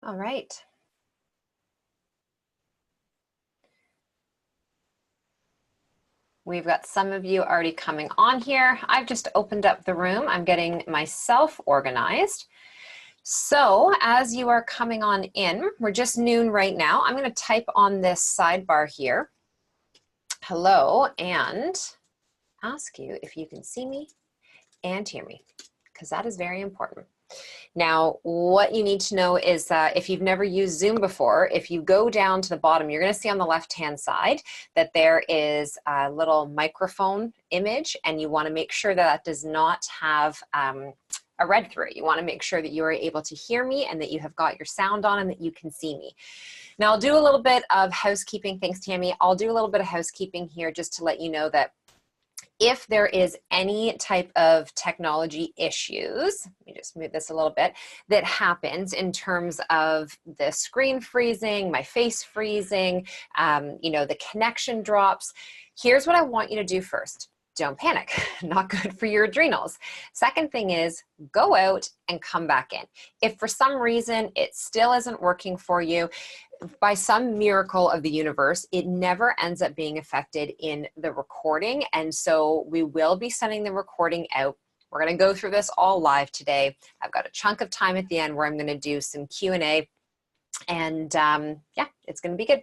All right. We've got some of you already coming on here. I've just opened up the room. I'm getting myself organized. So as you are coming on in, we're just noon right now. I'm going to type on this sidebar here, hello, and ask you if you can see me and hear me, because that is very important. Now, what you need to know is that if you've never used Zoom before, if you go down to the bottom, you're going to see on the left-hand side that there is a little microphone image, and you want to make sure that that does not have a read through it. You want to make sure that you are able to hear me and that you have got your sound on and that you can see me. Now, I'll do a little bit of housekeeping. Thanks, Tammy. I'll do a little bit of housekeeping here just to let you know that if there is any type of technology issues, let me just move this a little bit, that happens in terms of the screen freezing, my face freezing, you know, the connection drops, here's what I want you to do first. Don't panic, not good for your adrenals. Second thing is go out and come back in. If for some reason it still isn't working for you, by some miracle of the universe, it never ends up being affected in the recording. And so we will be sending the recording out. We're going to go through this all live today. I've got a chunk of time at the end where I'm going to do some Q&A. And yeah, it's going to be good.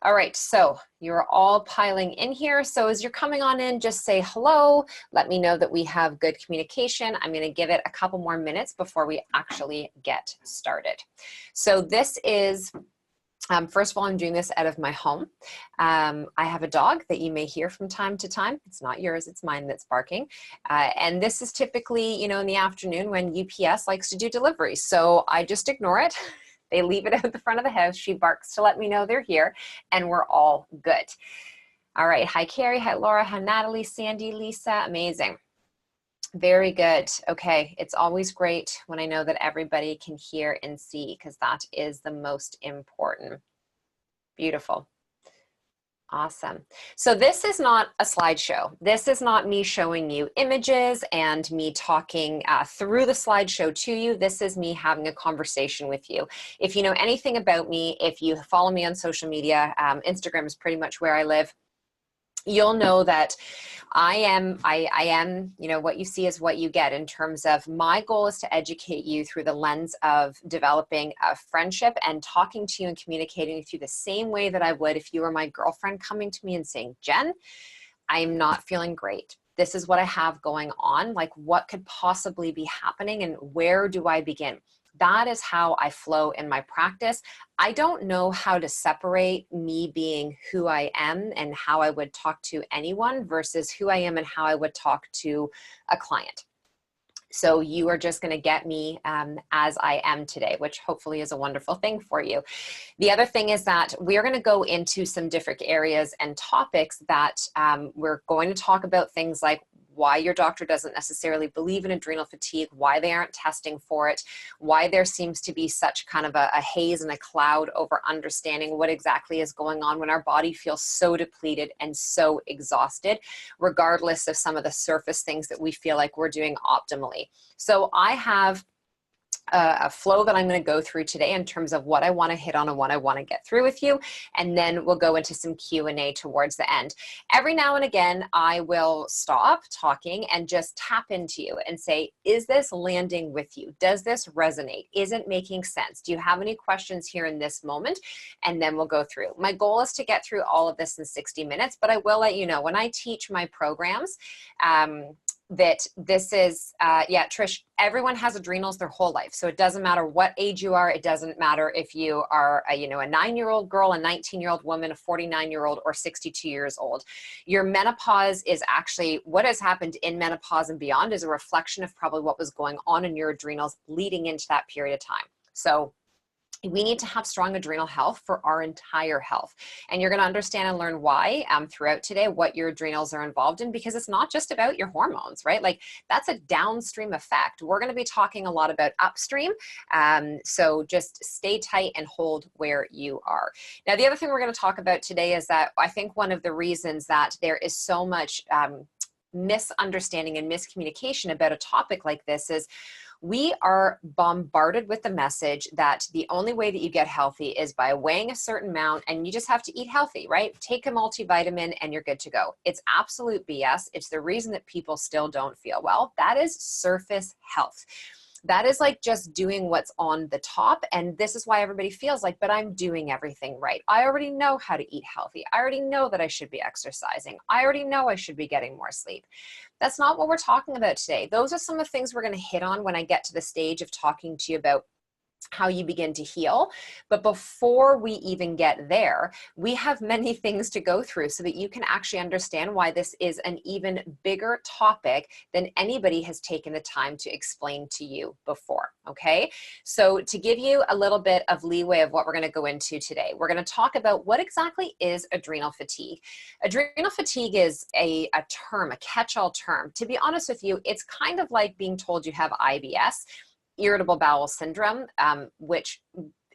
All right, so you're all piling in here. So as you're coming on in, just say hello. Let me know that we have good communication. I'm going to give it a couple more minutes before we actually get started. So this is, first of all, I'm doing this out of my home. I have a dog that you may hear from time to time. It's not yours, it's mine that's barking. And this is typically, you know, in the afternoon when UPS likes to do deliveries. So I just ignore it. They leave it out the front of the house. She barks to let me know they're here, and we're all good. All right. Hi, Carrie. Hi, Laura. Hi, Natalie, Sandy, Lisa. Amazing. Very good. Okay. It's always great when I know that everybody can hear and see, because that is the most important. Beautiful. Awesome. So this is not a slideshow. This is not me showing you images and me talking through the slideshow to you. This is me having a conversation with you. If you know anything about me, if you follow me on social media, Instagram is pretty much where I live. You'll know that I am, you know, what you see is what you get in terms of my goal is to educate you through the lens of developing a friendship and talking to you and communicating with you the same way that I would if you were my girlfriend coming to me and saying, Jen, I'm not feeling great. This is what I have going on. Like, what could possibly be happening and where do I begin? That is how I flow in my practice. I don't know how to separate me being who I am and how I would talk to anyone versus who I am and how I would talk to a client. So you are just going to get me as I am today, which hopefully is a wonderful thing for you. The other thing is that we're going to go into some different areas and topics that we're going to talk about things like why your doctor doesn't necessarily believe in adrenal fatigue, why they aren't testing for it, why there seems to be such kind of a haze and a cloud over understanding what exactly is going on when our body feels so depleted and so exhausted, regardless of some of the surface things that we feel like we're doing optimally. So I have a flow that I'm going to go through today in terms of what I want to hit on and what I want to get through with you. And then we'll go into some Q&A towards the end. Every now and again, I will stop talking and just tap into you and say, is this landing with you? Does this resonate? Is it making sense? Do you have any questions here in this moment? And then we'll go through. My goal is to get through all of this in 60 minutes, but I will let you know when I teach my programs, that this is, yeah, Trish, everyone has adrenals their whole life. So it doesn't matter what age you are. It doesn't matter if you are, a 9-year-old girl, a 19-year-old woman, a 49-year-old, or 62 years old. Your menopause is actually what has happened in menopause and beyond is a reflection of probably what was going on in your adrenals leading into that period of time. So we need to have strong adrenal health for our entire health. And you're going to understand and learn why throughout today, what your adrenals are involved in, because it's not just about your hormones, right? Like that's a downstream effect. We're going to be talking a lot about upstream. So just stay tight and hold where you are. Now, the other thing we're going to talk about today is that I think one of the reasons that there is so much misunderstanding and miscommunication about a topic like this is We are bombarded with the message that the only way that you get healthy is by weighing a certain amount and you just have to eat healthy, right? Take a multivitamin and you're good to go. It's absolute BS. It's the reason that people still don't feel well. That is surface health. That is like just doing what's on the top. And this is why everybody feels like, but I'm doing everything right. I already know how to eat healthy. I already know that I should be exercising. I already know I should be getting more sleep. That's not what we're talking about today. Those are some of the things we're going to hit on when I get to the stage of talking to you about how you begin to heal. But before we even get there, we have many things to go through so that you can actually understand why this is an even bigger topic than anybody has taken the time to explain to you before. Okay. So to give you a little bit of leeway of what we're going to go into today, we're going to talk about what exactly is adrenal fatigue. Adrenal fatigue is a term, a catch-all term. To be honest with you, it's kind of like being told you have IBS, irritable bowel syndrome, which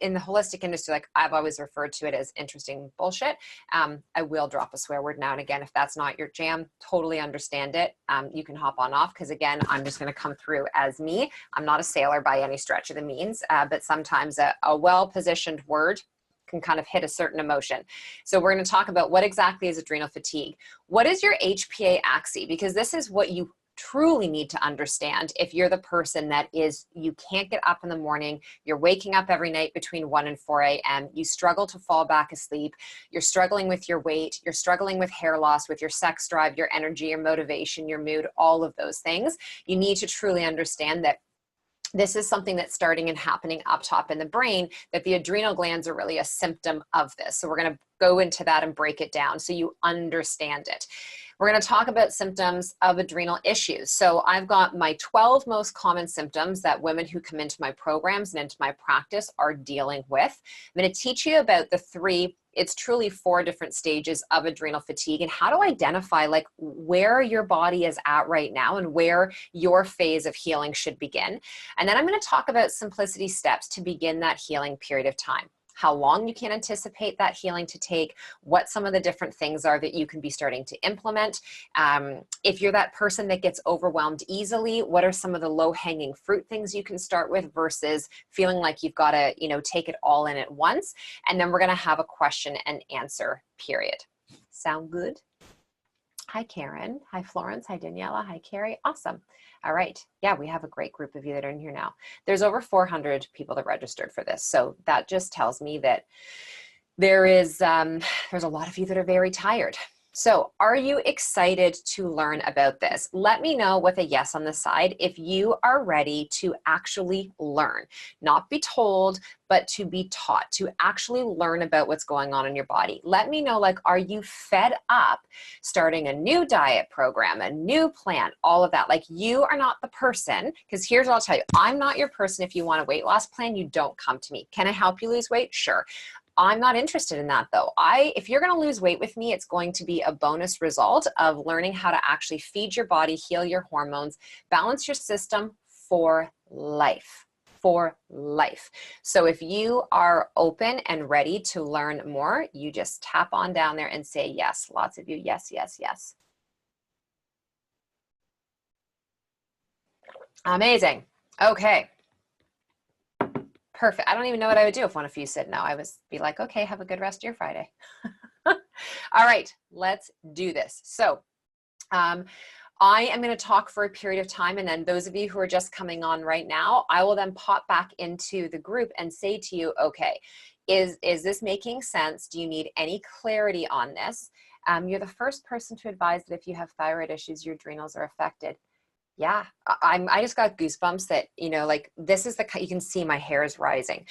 in the holistic industry, like I've always referred to it as interesting bullshit. I will drop a swear word now and again. If that's not your jam, totally understand it. You can hop on off because again, I'm just going to come through as me. I'm not a sailor by any stretch of the means, but sometimes a well-positioned word can kind of hit a certain emotion. So we're going to talk about what exactly is adrenal fatigue. What is your HPA axis? Because this is what you truly need to understand if you're the person that is, you can't get up in the morning, you're waking up every night between 1 and 4 a.m., you struggle to fall back asleep, you're struggling with your weight, you're struggling with hair loss, with your sex drive, your energy, your motivation, your mood, all of those things. You need to truly understand that this is something that's starting and happening up top in the brain, that the adrenal glands are really a symptom of this. So we're going to go into that and break it down so you understand it. We're going to talk about symptoms of adrenal issues. So I've got my 12 most common symptoms that women who come into my programs and into my practice are dealing with. I'm going to teach you about the 3, it's truly 4 different stages of adrenal fatigue and how to identify like where your body is at right now and where your phase of healing should begin. And then I'm going to talk about simplicity steps to begin that healing period of time. How long you can anticipate that healing to take, what some of the different things are that you can be starting to implement. If you're that person that gets overwhelmed easily, what are some of the low-hanging fruit things you can start with versus feeling like you've got to, take it all in at once. And then we're going to have a question and answer period. Sound good? Hi, Karen. Hi, Florence. Hi, Daniela. Hi, Carrie. Awesome. All right. Yeah, we have a great group of you that are in here now. There's over 400 people that registered for this. So that just tells me that there's a lot of you that are very tired. So are you excited to learn about this? Let me know with a yes on the side if you are ready to actually learn, not be told, but to be taught, to actually learn about what's going on in your body. Let me know, like, are you fed up starting a new diet program, a new plan, all of that? Like, you are not the person, because here's what I'll tell you. I'm not your person. If you want a weight loss plan, you don't come to me. Can I help you lose weight? Sure. I'm not interested in that though. If you're going to lose weight with me, it's going to be a bonus result of learning how to actually feed your body, heal your hormones, balance your system for life. For life. So if you are open and ready to learn more, you just tap on down there and say yes. Lots of you, yes, yes, yes. Amazing. Okay. Perfect. I don't even know what I would do if one of you said no. I would be like, okay, have a good rest of your Friday. All right, let's do this. So I am going to talk for a period of time, and then those of you who are just coming on right now, I will then pop back into the group and say to you, okay, is this making sense? Do you need any clarity on this? You're the first person to advise that if you have thyroid issues, your adrenals are affected. Yeah, I just got goosebumps that, like this is you can see my hair is rising.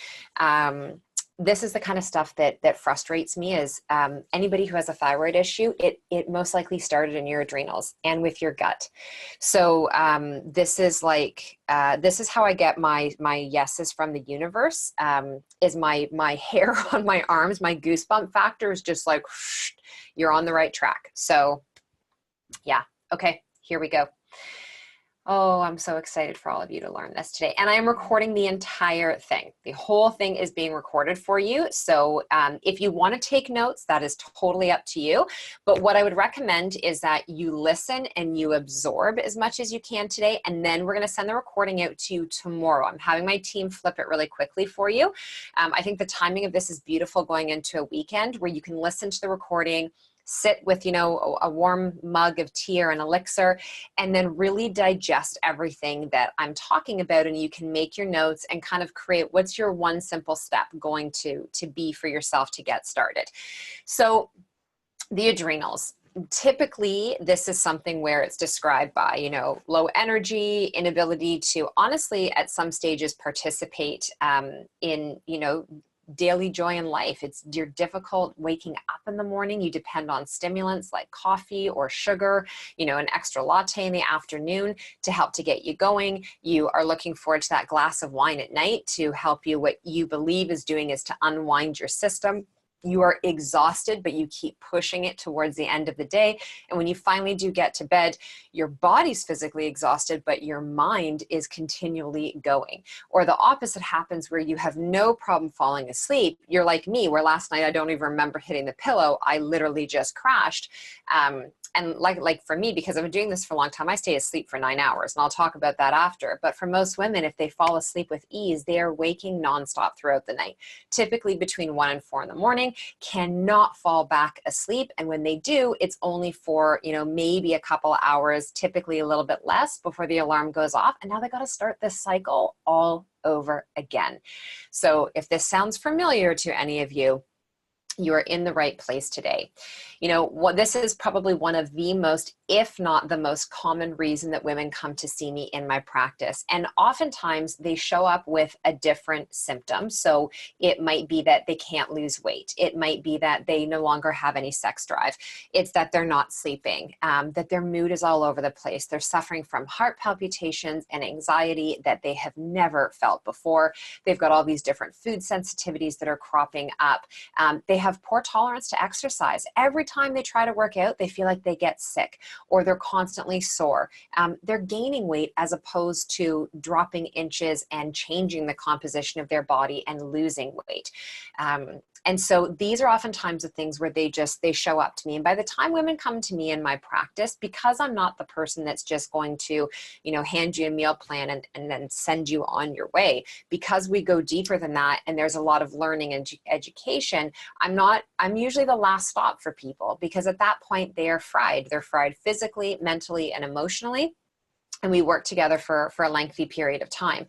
This is the kind of stuff that frustrates me is anybody who has a thyroid issue, it most likely started in your adrenals and with your gut. So this is how I get my yeses from the universe, is my hair on my arms, my goosebump factor is just like, whoosh, you're on the right track. So yeah, okay, here we go. Oh, I'm so excited for all of you to learn this today. And I am recording the entire thing. The whole thing is being recorded for you. So if you want to take notes, that is totally up to you. But what I would recommend is that you listen and you absorb as much as you can today. And then we're going to send the recording out to you tomorrow. I'm having my team flip it really quickly for you. I think the timing of this is beautiful going into a weekend where you can listen to the recording, sit with, a warm mug of tea or an elixir, and then really digest everything that I'm talking about. And you can make your notes and kind of create what's your one simple step going to be for yourself to get started. So the adrenals. Typically, this is something where it's described by, low energy, inability to honestly at some stages participate in, daily joy in life. You're difficult waking up in the morning. You depend on stimulants like coffee or sugar, an extra latte in the afternoon to help to get you going. You are looking forward to that glass of wine at night to help you. What you believe is doing is to unwind your system. You are exhausted, but you keep pushing it towards the end of the day. And when you finally do get to bed, your body's physically exhausted, but your mind is continually going. Or the opposite happens where you have no problem falling asleep. You're like me, where last night I don't even remember hitting the pillow. I literally just crashed. And like for me, because I've been doing this for a long time, I stay asleep for 9 hours, and I'll talk about that after. But for most women, if they fall asleep with ease, they are waking nonstop throughout the night, typically between 1 and 4 in the morning, cannot fall back asleep. And when they do, it's only for, maybe a couple of hours, typically a little bit less before the alarm goes off. And now they got to start this cycle all over again. So if this sounds familiar to any of you, you are in the right place today. This is probably one of the most, if not the most common reason that women come to see me in my practice. And oftentimes they show up with a different symptom. So it might be that they can't lose weight. It might be that they no longer have any sex drive. It's that they're not sleeping, that their mood is all over the place. They're suffering from heart palpitations and anxiety that they have never felt before. They've got all these different food sensitivities that are cropping up. They have poor tolerance to exercise. Every time they try to work out, they feel like they get sick or they're constantly sore. They're gaining weight as opposed to dropping inches and changing the composition of their body and losing weight. And so these are oftentimes the things where they show up to me. And by the time women come to me in my practice, because I'm not the person that's just going to, hand you a meal plan and then send you on your way, because we go deeper than that and there's a lot of learning and education, I'm usually the last stop for people, because at that point they are fried. They're fried physically, mentally, and emotionally. And we work together for a lengthy period of time.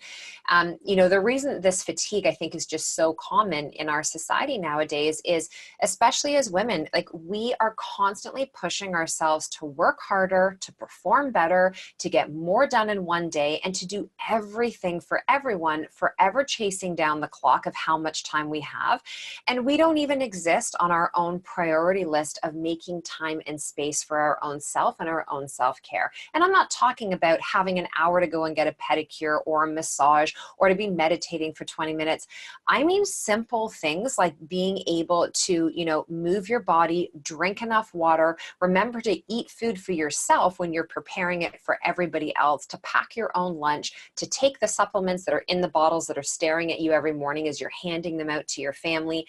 The reason this fatigue, I think, is just so common in our society nowadays is, especially as women, like we are constantly pushing ourselves to work harder, to perform better, to get more done in one day, and to do everything for everyone, forever chasing down the clock of how much time we have. And we don't even exist on our own priority list of making time and space for our own self and our own self-care. And I'm not talking about having an hour to go and get a pedicure or a massage or to be meditating for 20 minutes. I mean simple things like being able to, move your body, drink enough water, remember to eat food for yourself when you're preparing it for everybody else, to pack your own lunch, to take the supplements that are in the bottles that are staring at you every morning as you're handing them out to your family.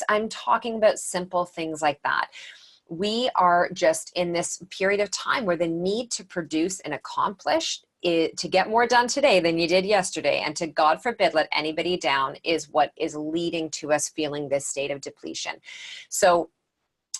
I'm talking about simple things like that. We are just in this period of time where the need to produce and accomplish to get more done today than you did yesterday, and to, God forbid, let anybody down, is what is leading to us feeling this state of depletion. So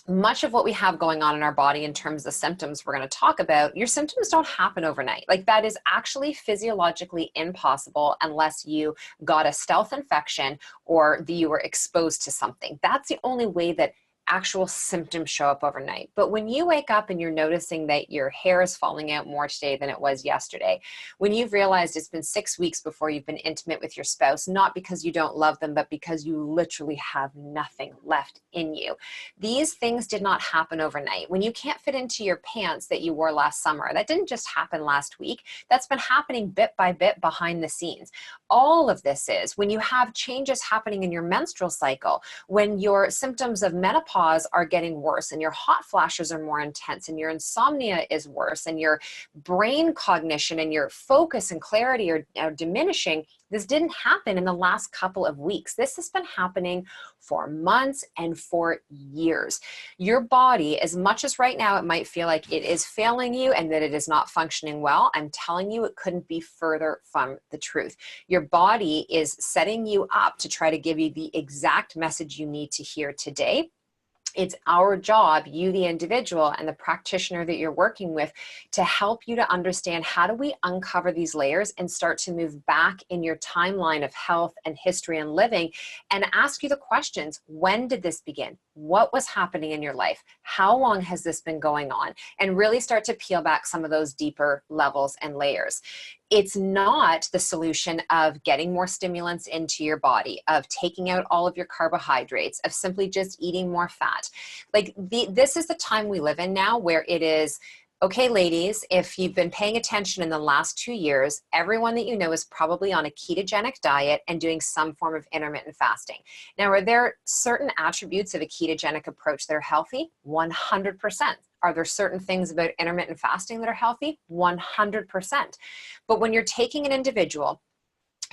much of what we have going on in our body in terms of symptoms we're going to talk about, your symptoms don't happen overnight. Like, that is actually physiologically impossible unless you got a stealth infection or you were exposed to something. That's the only way that actual symptoms show up overnight. But when you wake up and you're noticing that your hair is falling out more today than it was yesterday, when you've realized it's been 6 weeks before you've been intimate with your spouse, not because you don't love them, but because you literally have nothing left in you. These things did not happen overnight. When you can't fit into your pants that you wore last summer, that didn't just happen last week. That's been happening bit by bit behind the scenes. All of this is when you have changes happening in your menstrual cycle, when your symptoms of menopause menopause are getting worse, and your hot flashes are more intense, and your insomnia is worse, and your brain cognition and your focus and clarity are diminishing, this didn't happen in the last couple of weeks. This has been happening for months and for years. Your body, as much as right now it might feel like it is failing you and that it is not functioning well, I'm telling you, it couldn't be further from the truth. Your body is setting you up to try to give you the exact message you need to hear today. It's our job, you the individual and the practitioner that you're working with, to help you to understand how do we uncover these layers and start to move back in your timeline of health and history and living, and ask you the questions. When did this begin? What was happening in your life? How long has this been going on? And really start to peel back some of those deeper levels and layers. It's not the solution of getting more stimulants into your body, of taking out all of your carbohydrates, of simply just eating more fat. Like this is the time we live in now where it is, okay, ladies, if you've been paying attention in the last 2 years, everyone that you know is probably on a ketogenic diet and doing some form of intermittent fasting. Now, are there certain attributes of a ketogenic approach that are healthy? 100%. Are there certain things about intermittent fasting that are healthy? 100%. But when you're taking an individual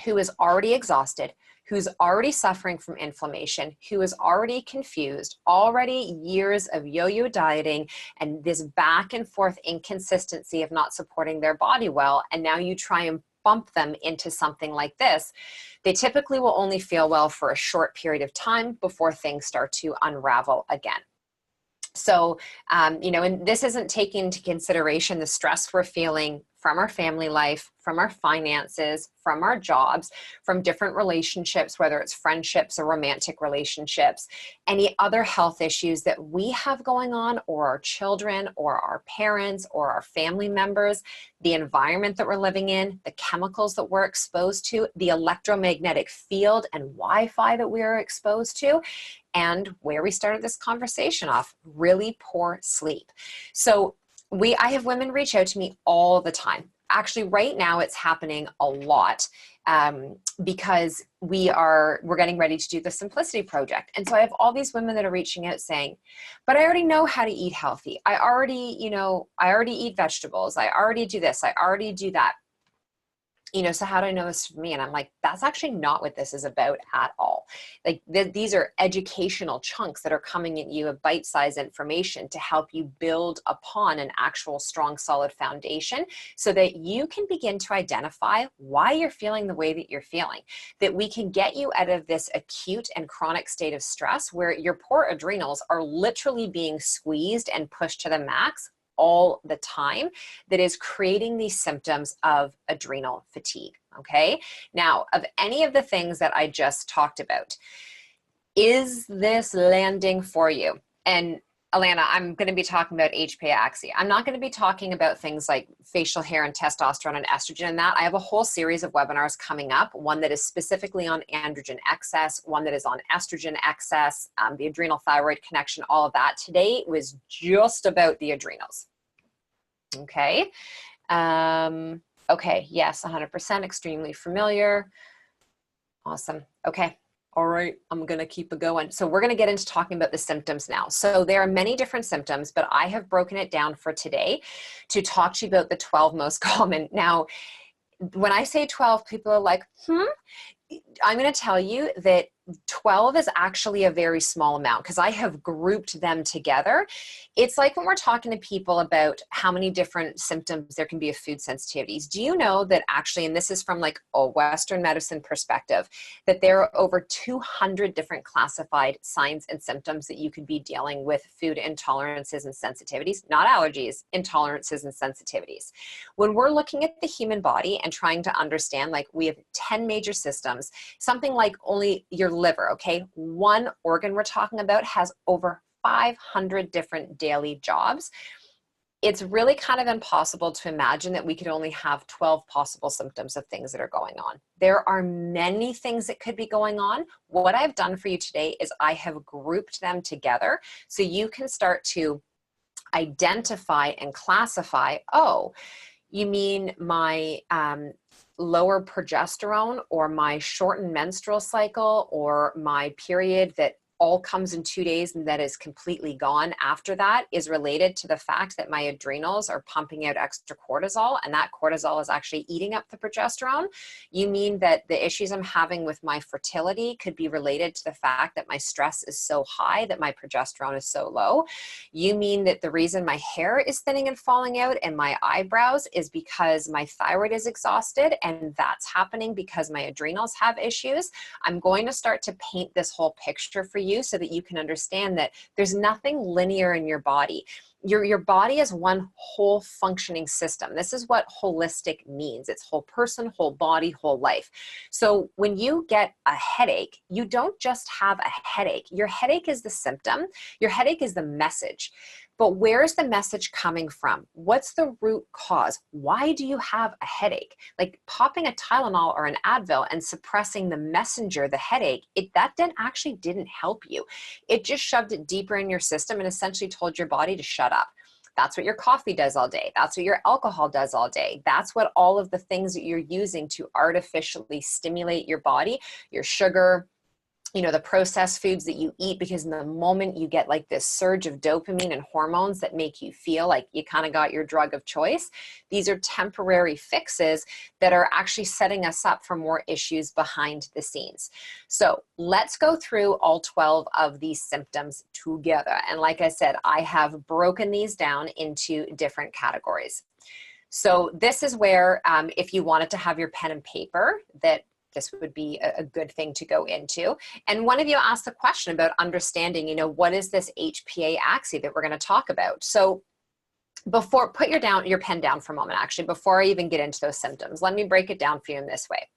who is already exhausted, who's already suffering from inflammation, who is already confused, already years of yo-yo dieting and this back and forth inconsistency of not supporting their body well, and now you try and bump them into something like this, they typically will only feel well for a short period of time before things start to unravel again. So, and this isn't taking into consideration the stress we're feeling from our family life, from our finances, from our jobs, from different relationships, whether it's friendships or romantic relationships, any other health issues that we have going on, or our children or our parents or our family members, the environment that we're living in, the chemicals that we're exposed to, the electromagnetic field and Wi-Fi that we're exposed to, and where we started this conversation off, really poor sleep. So I have women reach out to me all the time. Actually, right now it's happening a lot because we're getting ready to do the Simplicity Project. And so I have all these women that are reaching out saying, but I already know how to eat healthy. I already eat vegetables. I already do this. I already do that. So how do I know this for me? And I'm like, that's actually not what this is about at all. Like these are educational chunks that are coming at you of bite-sized information to help you build upon an actual strong, solid foundation so that you can begin to identify why you're feeling the way that you're feeling, that we can get you out of this acute and chronic state of stress where your poor adrenals are literally being squeezed and pushed to the max all the time, that is creating these symptoms of adrenal fatigue. Okay. Now, of any of the things that I just talked about, is this landing for you? And Alana, I'm going to be talking about HPA-axis. I'm not going to be talking about things like facial hair and testosterone and estrogen and that. I have a whole series of webinars coming up, one that is specifically on androgen excess, one that is on estrogen excess, the adrenal thyroid connection, all of that. Today was just about the adrenals. Okay. Okay. Yes, 100%. Extremely familiar. Awesome. Okay. All right, I'm going to keep it going. So we're going to get into talking about the symptoms now. So there are many different symptoms, but I have broken it down for today to talk to you about the 12 most common. Now, when I say 12, people are like, I'm going to tell you that 12 is actually a very small amount because I have grouped them together. It's like when we're talking to people about how many different symptoms there can be of food sensitivities. Do you know that actually, and this is from like a Western medicine perspective, that there are over 200 different classified signs and symptoms that you could be dealing with food intolerances and sensitivities, not allergies, intolerances and sensitivities. When we're looking at the human body and trying to understand, like we have 10 major systems, something like only your liver, okay? One organ we're talking about has over 500 different daily jobs. It's really kind of impossible to imagine that we could only have 12 possible symptoms of things that are going on. There are many things that could be going on. What I've done for you today is I have grouped them together so you can start to identify and classify, oh, you mean my lower progesterone or my shortened menstrual cycle or my period that all comes in 2 days and that is completely gone after that is related to the fact that my adrenals are pumping out extra cortisol, and that cortisol is actually eating up the progesterone, you mean that the issues I'm having with my fertility could be related to the fact that my stress is so high that my progesterone is so low. You mean that the reason my hair is thinning and falling out and my eyebrows is because my thyroid is exhausted, and that's happening because my adrenals have issues. I'm going to start to paint this whole picture for you so that you can understand that there's nothing linear in your body. Your body is one whole functioning system. This is what holistic means. It's whole person, whole body, whole life. So when you get a headache, you don't just have a headache. Your headache is the symptom. Your headache is the message. But where's the message coming from? What's the root cause? Why do you have a headache? Like popping a Tylenol or an Advil and suppressing the messenger, the headache, that actually didn't help you. It just shoved it deeper in your system and essentially told your body to shut up. That's what your coffee does all day. That's what your alcohol does all day. That's what all of the things that you're using to artificially stimulate your body, your sugar, the processed foods that you eat, because in the moment you get like this surge of dopamine and hormones that make you feel like you kind of got your drug of choice. These are temporary fixes that are actually setting us up for more issues behind the scenes. So let's go through all 12 of these symptoms together. And like I said, I have broken these down into different categories. So this is where, if you wanted to have your pen and paper, that this would be a good thing to go into. And one of you asked the question about understanding, what is this HPA axis that we're going to talk about? So put your pen down for a moment, actually, before I even get into those symptoms. Let me break it down for you in this way.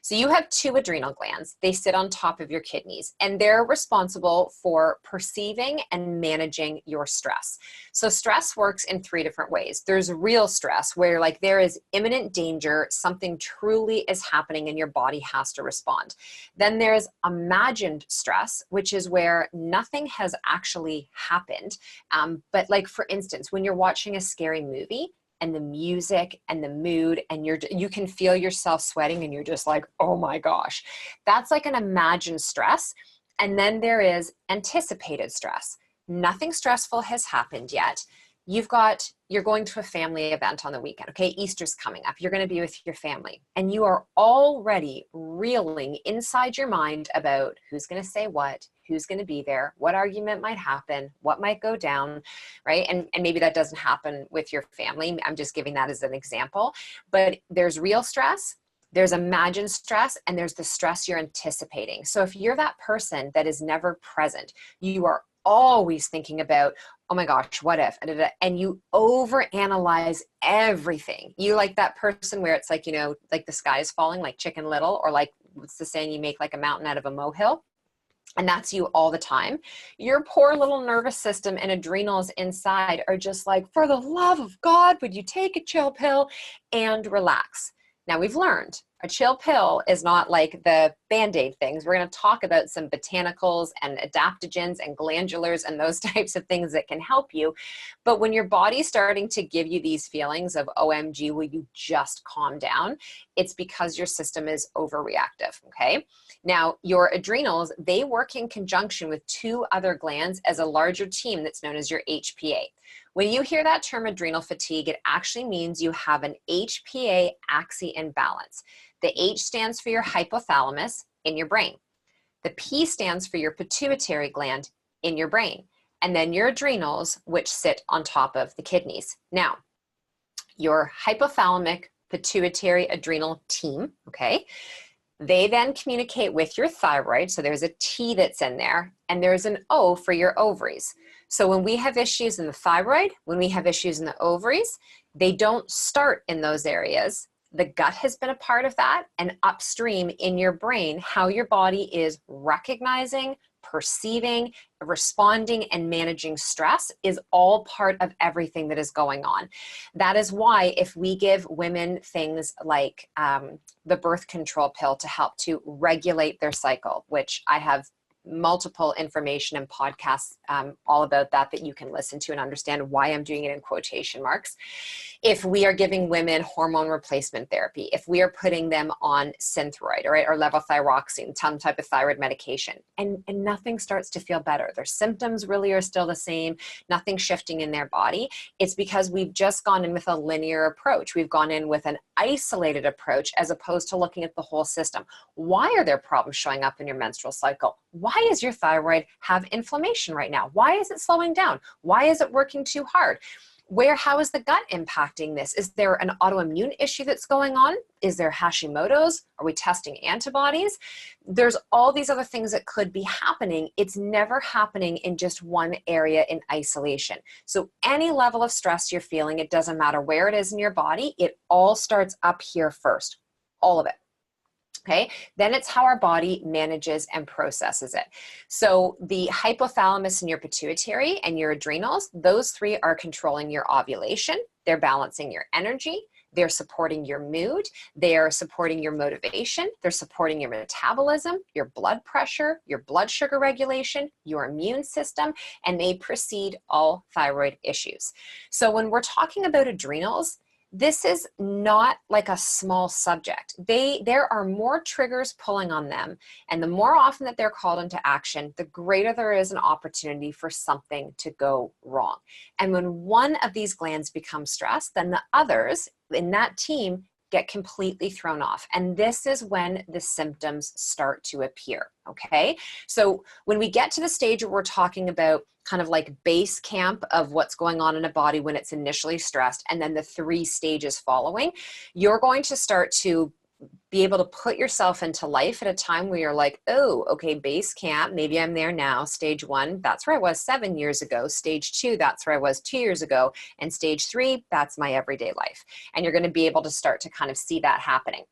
So you have 2 adrenal glands. They sit on top of your kidneys, and they're responsible for perceiving and managing your stress. So stress works in 3 different ways. There's real stress, where like there is imminent danger, something truly is happening and your body has to respond. Then there's imagined stress, which is where nothing has actually happened. But like, for instance, when you're watching a scary movie, and the music and the mood, and you can feel yourself sweating and you're just like, oh my gosh, that's like an imagined stress. And then there is anticipated stress. Nothing stressful has happened yet. You're going to a family event on the weekend. Okay, Easter's coming up. You're going to be with your family, and you are already reeling inside your mind about who's going to say what, who's going to be there, what argument might happen, what might go down, right? And maybe that doesn't happen with your family. I'm just giving that as an example. But there's real stress, there's imagined stress, and there's the stress you're anticipating. So if you're that person that is never present, you are always thinking about, oh my gosh, what if, and you overanalyze everything. You like that person where it's like, like the sky is falling, like Chicken Little, or like, what's the saying, you make like a mountain out of a molehill. And that's you all the time. Your poor little nervous system and adrenals inside are just like, for the love of God, would you take a chill pill and relax? Now we've learned a chill pill is not like the Band-Aid things. We're going to talk about some botanicals and adaptogens and glandulars and those types of things that can help you. But when your body's starting to give you these feelings of, OMG, will you just calm down? It's because your system is overreactive, okay? Now, your adrenals, they work in conjunction with 2 other glands as a larger team that's known as your HPA. When you hear that term adrenal fatigue, it actually means you have an HPA axis imbalance. The H stands for your hypothalamus in your brain. The P stands for your pituitary gland in your brain. And then your adrenals, which sit on top of the kidneys. Now, your hypothalamic pituitary adrenal team, okay, they then communicate with your thyroid. So there's a T that's in there, and there's an O for your ovaries. So when we have issues in the thyroid, when we have issues in the ovaries, they don't start in those areas. The gut has been a part of that, and upstream in your brain, how your body is recognizing, perceiving, responding, and managing stress is all part of everything that is going on. That is why if we give women things like the birth control pill to help to regulate their cycle, which I have multiple information and podcasts all about that you can listen to and understand why I'm doing it in quotation marks. If we are giving women hormone replacement therapy, if we are putting them on Synthroid, right, or levothyroxine, some type of thyroid medication, and nothing starts to feel better, their symptoms really are still the same, nothing shifting in their body, it's because we've just gone in with a linear approach. We've gone in with an isolated approach as opposed to looking at the whole system. Why are there problems showing up in your menstrual cycle? Why does your thyroid have inflammation right now? Why is it slowing down? Why is it working too hard? How is the gut impacting this? Is there an autoimmune issue that's going on? Is there Hashimoto's? Are we testing antibodies? There's all these other things that could be happening. It's never happening in just one area in isolation. So any level of stress you're feeling, it doesn't matter where it is in your body, it all starts up here first, all of it. Okay, then it's how our body manages and processes it. So the hypothalamus and your pituitary and your adrenals, those three are controlling your ovulation. They're balancing your energy. They're supporting your mood. They're supporting your motivation. They're supporting your metabolism, your blood pressure, your blood sugar regulation, your immune system, and they precede all thyroid issues. So when we're talking about adrenals, this is not like a small subject. There are more triggers pulling on them, and the more often that they're called into action, the greater there is an opportunity for something to go wrong. And when one of these glands becomes stressed, then the others in that team get completely thrown off. And this is when the symptoms start to appear, okay? So when we get to the stage where we're talking about kind of like base camp of what's going on in a body when it's initially stressed, and then the 3 stages following, you're going to start to be able to put yourself into life at a time where you're like, oh, okay, base camp, maybe I'm there now. Stage 1, that's where I was 7 years ago. Stage 2, that's where I was 2 years ago. And stage 3, that's my everyday life. And you're going to be able to start to kind of see that happening.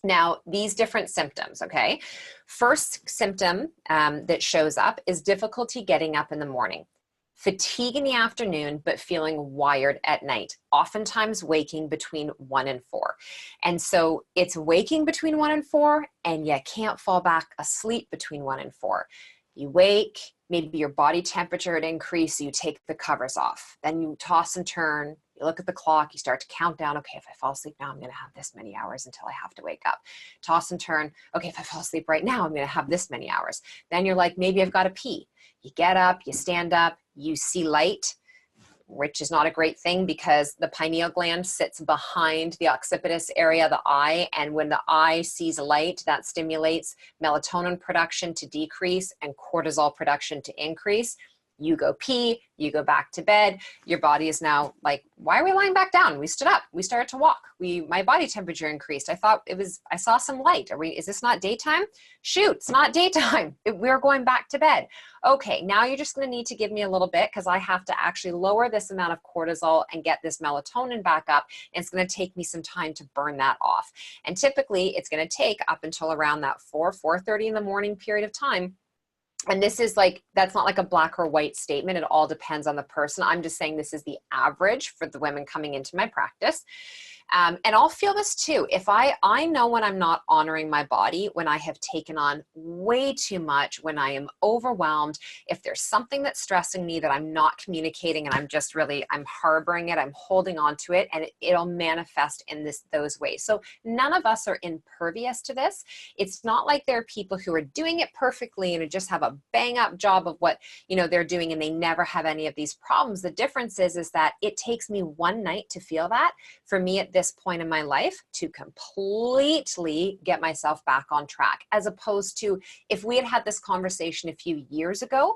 Now, these different symptoms, okay? First symptom that shows up is difficulty getting up in the morning. Fatigue in the afternoon, but feeling wired at night, oftentimes waking between 1 and 4. And so it's waking between 1 and 4, and you can't fall back asleep between 1 and 4. You wake, maybe your body temperature had increased, so you take the covers off. Then you toss and turn, you look at the clock, you start to count down, okay, if I fall asleep now, I'm gonna have this many hours until I have to wake up. Toss and turn, okay, if I fall asleep right now, I'm gonna have this many hours. Then you're like, maybe I've gotta pee. You get up, you stand up, you see light, which is not a great thing because the pineal gland sits behind the occipital area, the eye, and when the eye sees light, that stimulates melatonin production to decrease and cortisol production to increase. You go pee, you go back to bed, your body is now like, why are we lying back down? We stood up, we started to walk, my body temperature increased. I saw some light. Is this not daytime? Shoot, it's not daytime. We're going back to bed. Okay, now you're just gonna need to give me a little bit because I have to actually lower this amount of cortisol and get this melatonin back up. And it's gonna take me some time to burn that off. And typically it's gonna take up until around that 4:30 in the morning period of time. And this is like, that's not like a black or white statement. It all depends on the person. I'm just saying this is the average for the women coming into my practice. And I'll feel this too. If I know when I'm not honoring my body, when I have taken on way too much, when I am overwhelmed, if there's something that's stressing me that I'm not communicating and I'm harboring it, I'm holding on to it, and it'll manifest in those ways. So none of us are impervious to this. It's not like there are people who are doing it perfectly and just have a bang up job of what, they're doing and they never have any of these problems. The difference is that it takes me one night to feel that. For me at this point in my life to completely get myself back on track, as opposed to if we had had this conversation a few years ago,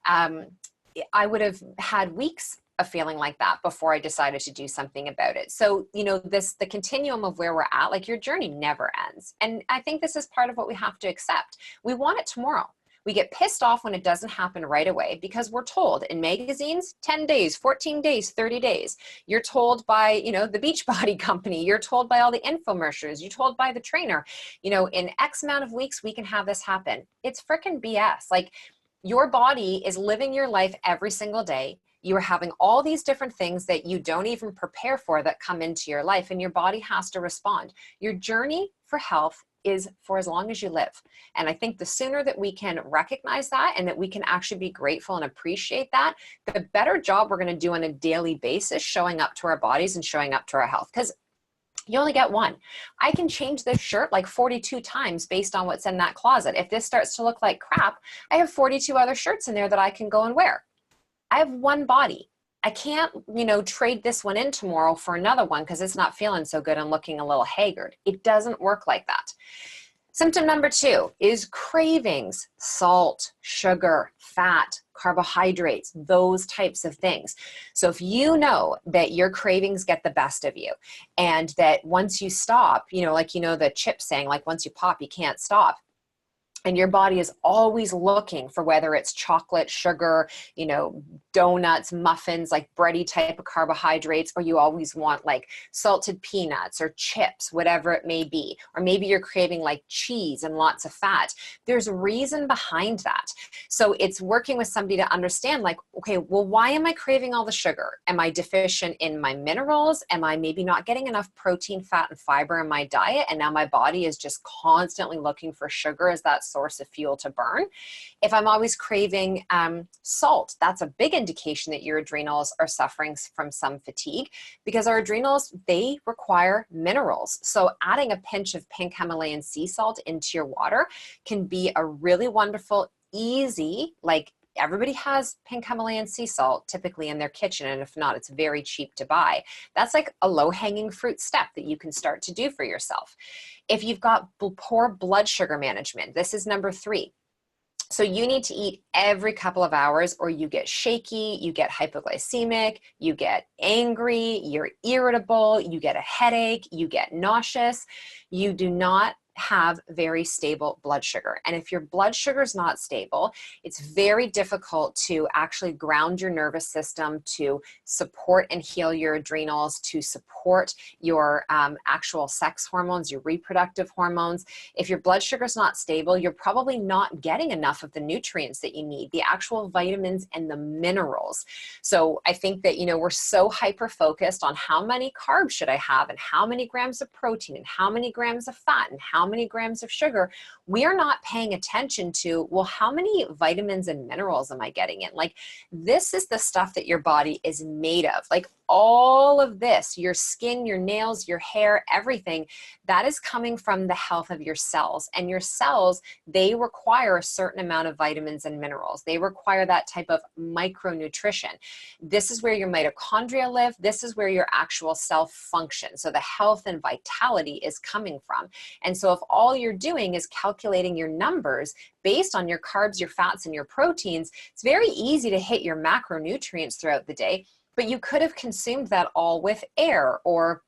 I would have had weeks of feeling like that before I decided to do something about it. So, the continuum of where we're at, like your journey never ends. And I think this is part of what we have to accept. We want it tomorrow. We get pissed off when it doesn't happen right away because we're told in magazines, 10 days, 14 days, 30 days. You're told by, the Beachbody company. You're told by all the infomercials. You're told by the trainer, in X amount of weeks, we can have this happen. It's freaking BS. Like your body is living your life every single day. You are having all these different things that you don't even prepare for that come into your life, and your body has to respond. Your journey for health is for as long as you live. And I think the sooner that we can recognize that and that we can actually be grateful and appreciate that, the better job we're going to do on a daily basis showing up to our bodies and showing up to our health. Because you only get one. I can change this shirt like 42 times based on what's in that closet. If this starts to look like crap, I have 42 other shirts in there that I can go and wear. I have one body. I can't, trade this one in tomorrow for another one because it's not feeling so good and looking a little haggard. It doesn't work like that. Symptom number 2 is cravings, salt, sugar, fat, carbohydrates, those types of things. So if you know that your cravings get the best of you and that once you stop, the chip saying, like once you pop, you can't stop. And your body is always looking for whether it's chocolate, sugar, donuts, muffins, like bready type of carbohydrates, or you always want like salted peanuts or chips, whatever it may be. Or maybe you're craving like cheese and lots of fat. There's a reason behind that. So it's working with somebody to understand like, okay, well, why am I craving all the sugar? Am I deficient in my minerals? Am I maybe not getting enough protein, fat, and fiber in my diet? And now my body is just constantly looking for sugar as that source of fuel to burn. If I'm always craving salt, that's a big indication that your adrenals are suffering from some fatigue, because our adrenals, they require minerals. So adding a pinch of pink Himalayan sea salt into your water can be a really wonderful, easy, like everybody has pink Himalayan sea salt typically in their kitchen, and if not, it's very cheap to buy. That's like a low-hanging fruit step that you can start to do for yourself. If you've got poor blood sugar management, this is number 3. So you need to eat every couple of hours or you get shaky, you get hypoglycemic, you get angry, you're irritable, you get a headache, you get nauseous. You do not have very stable blood sugar. And if your blood sugar is not stable, it's very difficult to actually ground your nervous system, to support and heal your adrenals, to support your actual sex hormones, your reproductive hormones. If your blood sugar is not stable, you're probably not getting enough of the nutrients that you need, the actual vitamins and the minerals. So I think that, we're so hyper-focused on how many carbs should I have and how many grams of protein and how many grams of fat and how many grams of sugar. We are not paying attention to, well, how many vitamins and minerals am I getting in? Like, this is the stuff that your body is made of. Like, all of this, your skin, your nails, your hair, everything, that is coming from the health of your cells. And your cells, they require a certain amount of vitamins and minerals. They require that type of micronutrition. This is where your mitochondria live. This is where your actual cell function. So the health and vitality is coming from. And so if all you're doing is calculating your numbers based on your carbs, your fats, and your proteins, it's very easy to hit your macronutrients throughout the day. But you could have consumed that all with air or,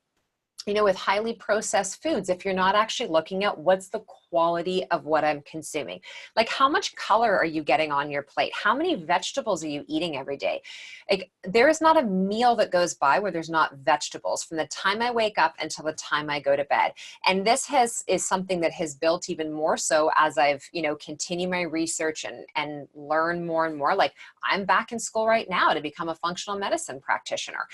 with highly processed foods if you're not actually looking at what's the quality of what I'm consuming. Like, how much color are you getting on your plate? How many vegetables are you eating every day? Like, there is not a meal that goes by where there's not vegetables from the time I wake up until the time I go to bed. And this is something that has built even more so as I've, continued my research and learn more and more. Like, I'm back in school right now to become a functional medicine practitioner.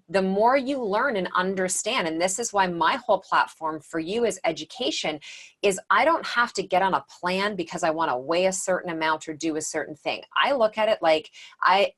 The more you learn and understand, and this is why my whole platform for you is education, is I don't have to get on a plan because I want to weigh a certain amount or do a certain thing. I look at it like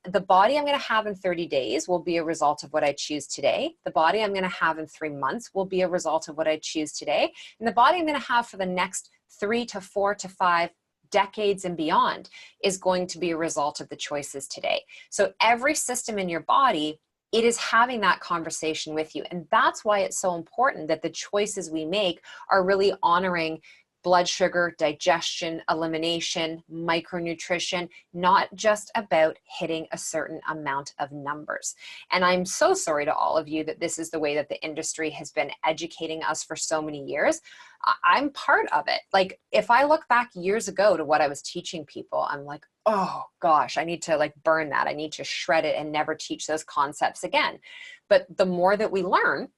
the body I'm going to have in 30 days will be a result of what I choose today. The body I'm going to have in 3 months will be a result of what I choose today. And the body I'm going to have for the next 3 to 4 to 5 decades and beyond is going to be a result of the choices today. So every system in your body, it is having that conversation with you. And that's why it's so important that the choices we make are really honoring blood sugar, digestion, elimination, micronutrition, not just about hitting a certain amount of numbers. And I'm so sorry to all of you that this is the way that the industry has been educating us for so many years. I'm part of it. Like, if I look back years ago to what I was teaching people, I'm like, oh gosh, I need to burn that. I need to shred it and never teach those concepts again. But the more that we learn,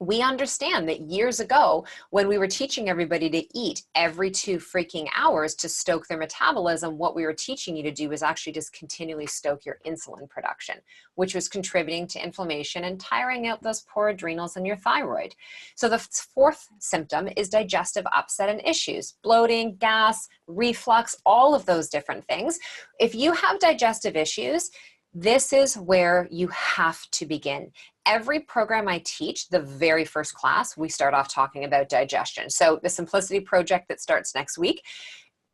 We understand that years ago, when we were teaching everybody to eat every 2 freaking hours to stoke their metabolism, what we were teaching you to do was actually just continually stoke your insulin production, which was contributing to inflammation and tiring out those poor adrenals and your thyroid. So the 4th symptom is digestive upset and issues, bloating, gas, reflux, all of those different things. If you have digestive issues, this is where you have to begin. Every program I teach, the very first class, we start off talking about digestion. So the Simplicity Project that starts next week,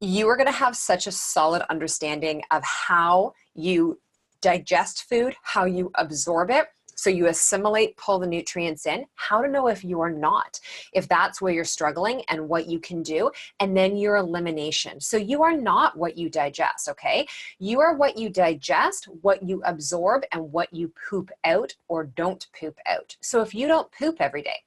you are going to have such a solid understanding of how you digest food, how you absorb it, so you assimilate, pull the nutrients in, how to know if you are not, if that's where you're struggling and what you can do, and then your elimination. So you are not what you digest, okay? You are what you digest, what you absorb, and what you poop out or don't poop out. So if you don't poop every day,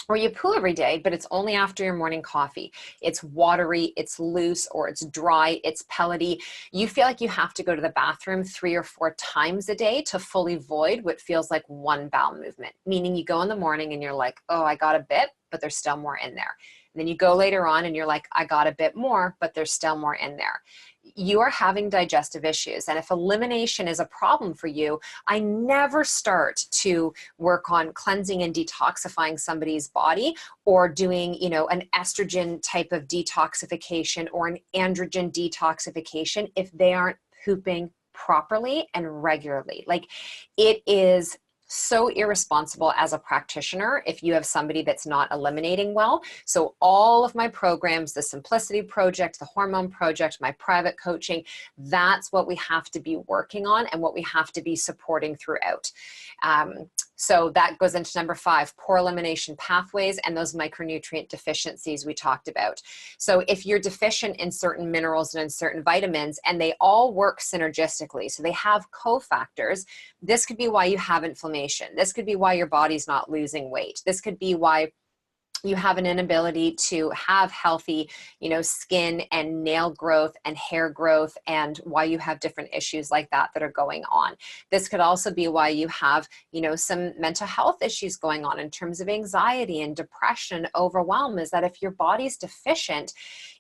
or you poo every day, but it's only after your morning coffee, it's watery, it's loose, or it's dry, it's pellety, you feel like you have to go to the bathroom 3 or 4 times a day to fully void what feels like one bowel movement, meaning you go in the morning and you're like, oh, I got a bit, but there's still more in there. And then you go later on and you're like, I got a bit more, but there's still more in there. You are having digestive issues. And if elimination is a problem for you, I never start to work on cleansing and detoxifying somebody's body, or doing, an estrogen type of detoxification or an androgen detoxification if they aren't pooping properly and regularly. Like, it is so irresponsible as a practitioner if you have somebody that's not eliminating well. So all of my programs, the Simplicity Project, the Hormone Project, my private coaching, that's what we have to be working on and what we have to be supporting throughout. So that goes into number 5, poor elimination pathways and those micronutrient deficiencies we talked about. So if you're deficient in certain minerals and in certain vitamins, and they all work synergistically, so they have cofactors, this could be why you have inflammation. This could be why your body's not losing weight. This could be why you have an inability to have healthy, skin and nail growth and hair growth, and why you have different issues like that are going on. This could also be why you have, some mental health issues going on in terms of anxiety and depression, overwhelm, is that if your body's deficient,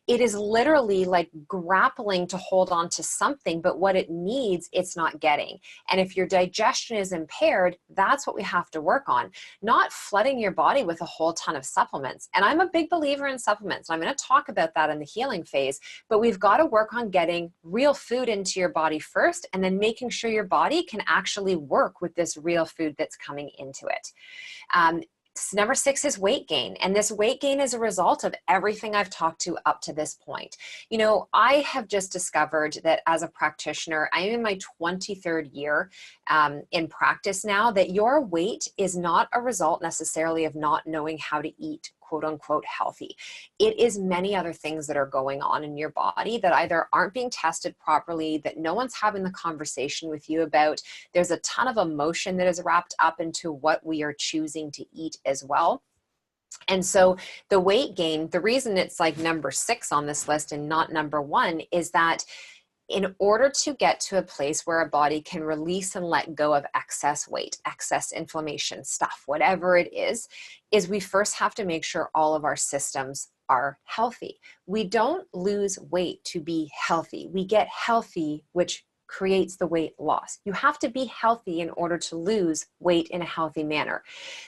it is literally like grappling to hold on to something, but what it needs, it's not getting. And if your digestion is impaired, that's what we have to work on, not flooding your body with a whole ton of supplements. And I'm a big believer in supplements. I'm going to talk about that in the healing phase, but we've got to work on getting real food into your body first, and then making sure your body can actually work with this real food that's coming into it. Number 6 is weight gain. And this weight gain is a result of everything I've talked to up to this point. I have just discovered that as a practitioner, I am in my 23rd year in practice now, that your weight is not a result necessarily of not knowing how to eat quote unquote healthy. It is many other things that are going on in your body that either aren't being tested properly, that no one's having the conversation with you about. There's a ton of emotion that is wrapped up into what we are choosing to eat as well. And so the weight gain, the reason it's like number 6 on this list and not number 1 is that in order to get to a place where a body can release and let go of excess weight, excess inflammation stuff, whatever it is we first have to make sure all of our systems are healthy. We don't lose weight to be healthy. We get healthy, which creates the weight loss. You have to be healthy in order to lose weight in a healthy manner.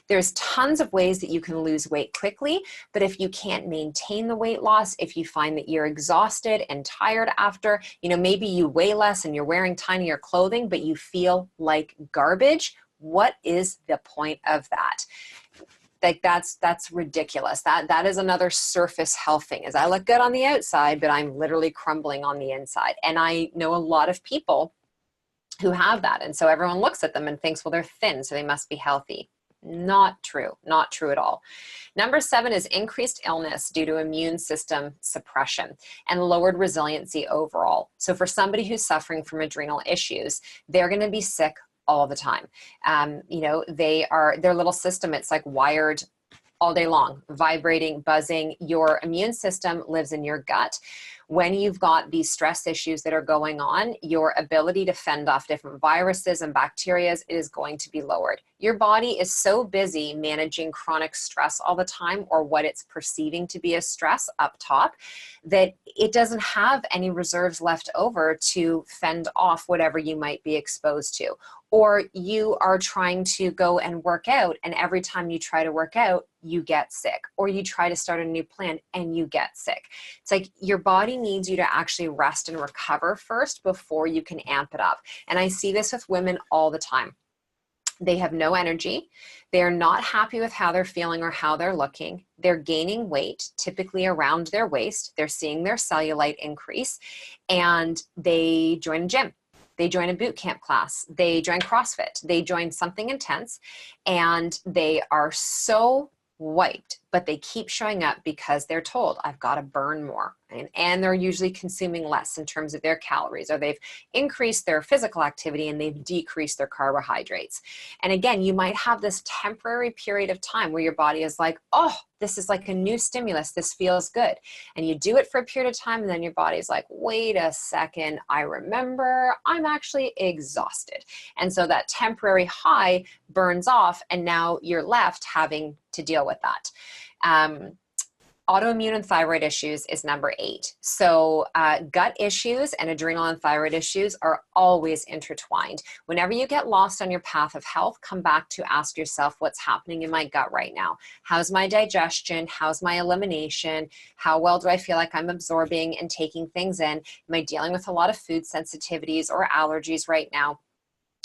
There's tons of ways that you can lose weight quickly, but if you can't maintain the weight loss, if you find that you're exhausted and tired after, maybe you weigh less and you're wearing tinier clothing, but you feel like garbage, what is the point of that? Like that's ridiculous. That is another surface health thing, is I look good on the outside, but I'm literally crumbling on the inside. And I know a lot of people who have that. And so everyone looks at them and thinks, well, they're thin, so they must be healthy. Not true. Not true at all. Number 7 is increased illness due to immune system suppression and lowered resiliency overall. So for somebody who's suffering from adrenal issues, they're going to be sick all the time. Their little system, it's like wired all day long, vibrating, buzzing. Your immune system lives in your gut. When you've got these stress issues that are going on, your ability to fend off different viruses and bacteria is going to be lowered. Your body is so busy managing chronic stress all the time, or what it's perceiving to be as stress up top, that it doesn't have any reserves left over to fend off whatever you might be exposed to. Or you are trying to go and work out, and every time you try to work out, you get sick. Or you try to start a new plan and you get sick. It's like your body needs you to actually rest and recover first before you can amp it up. And I see this with women all the time. They have no energy. They're not happy with how they're feeling or how they're looking. They're gaining weight, typically around their waist. They're seeing their cellulite increase, and they join a gym. They join a boot camp class. They join CrossFit. They join something intense, and they are so wiped, but they keep showing up because they're told, I've got to burn more. And they're usually consuming less in terms of their calories, or they've increased their physical activity and they've decreased their carbohydrates. And again, you might have this temporary period of time where your body is like, oh, this is like a new stimulus. This feels good. And you do it for a period of time, and then your body's like, wait a second, I remember I'm actually exhausted. And so that temporary high burns off, and now you're left having to deal with that. Autoimmune and thyroid issues is number 8. So gut issues and adrenal and thyroid issues are always intertwined. Whenever you get lost on your path of health, come back to ask yourself, what's happening in my gut right now? How's my digestion? How's my elimination? How well do I feel like I'm absorbing and taking things in? Am I dealing with a lot of food sensitivities or allergies right now?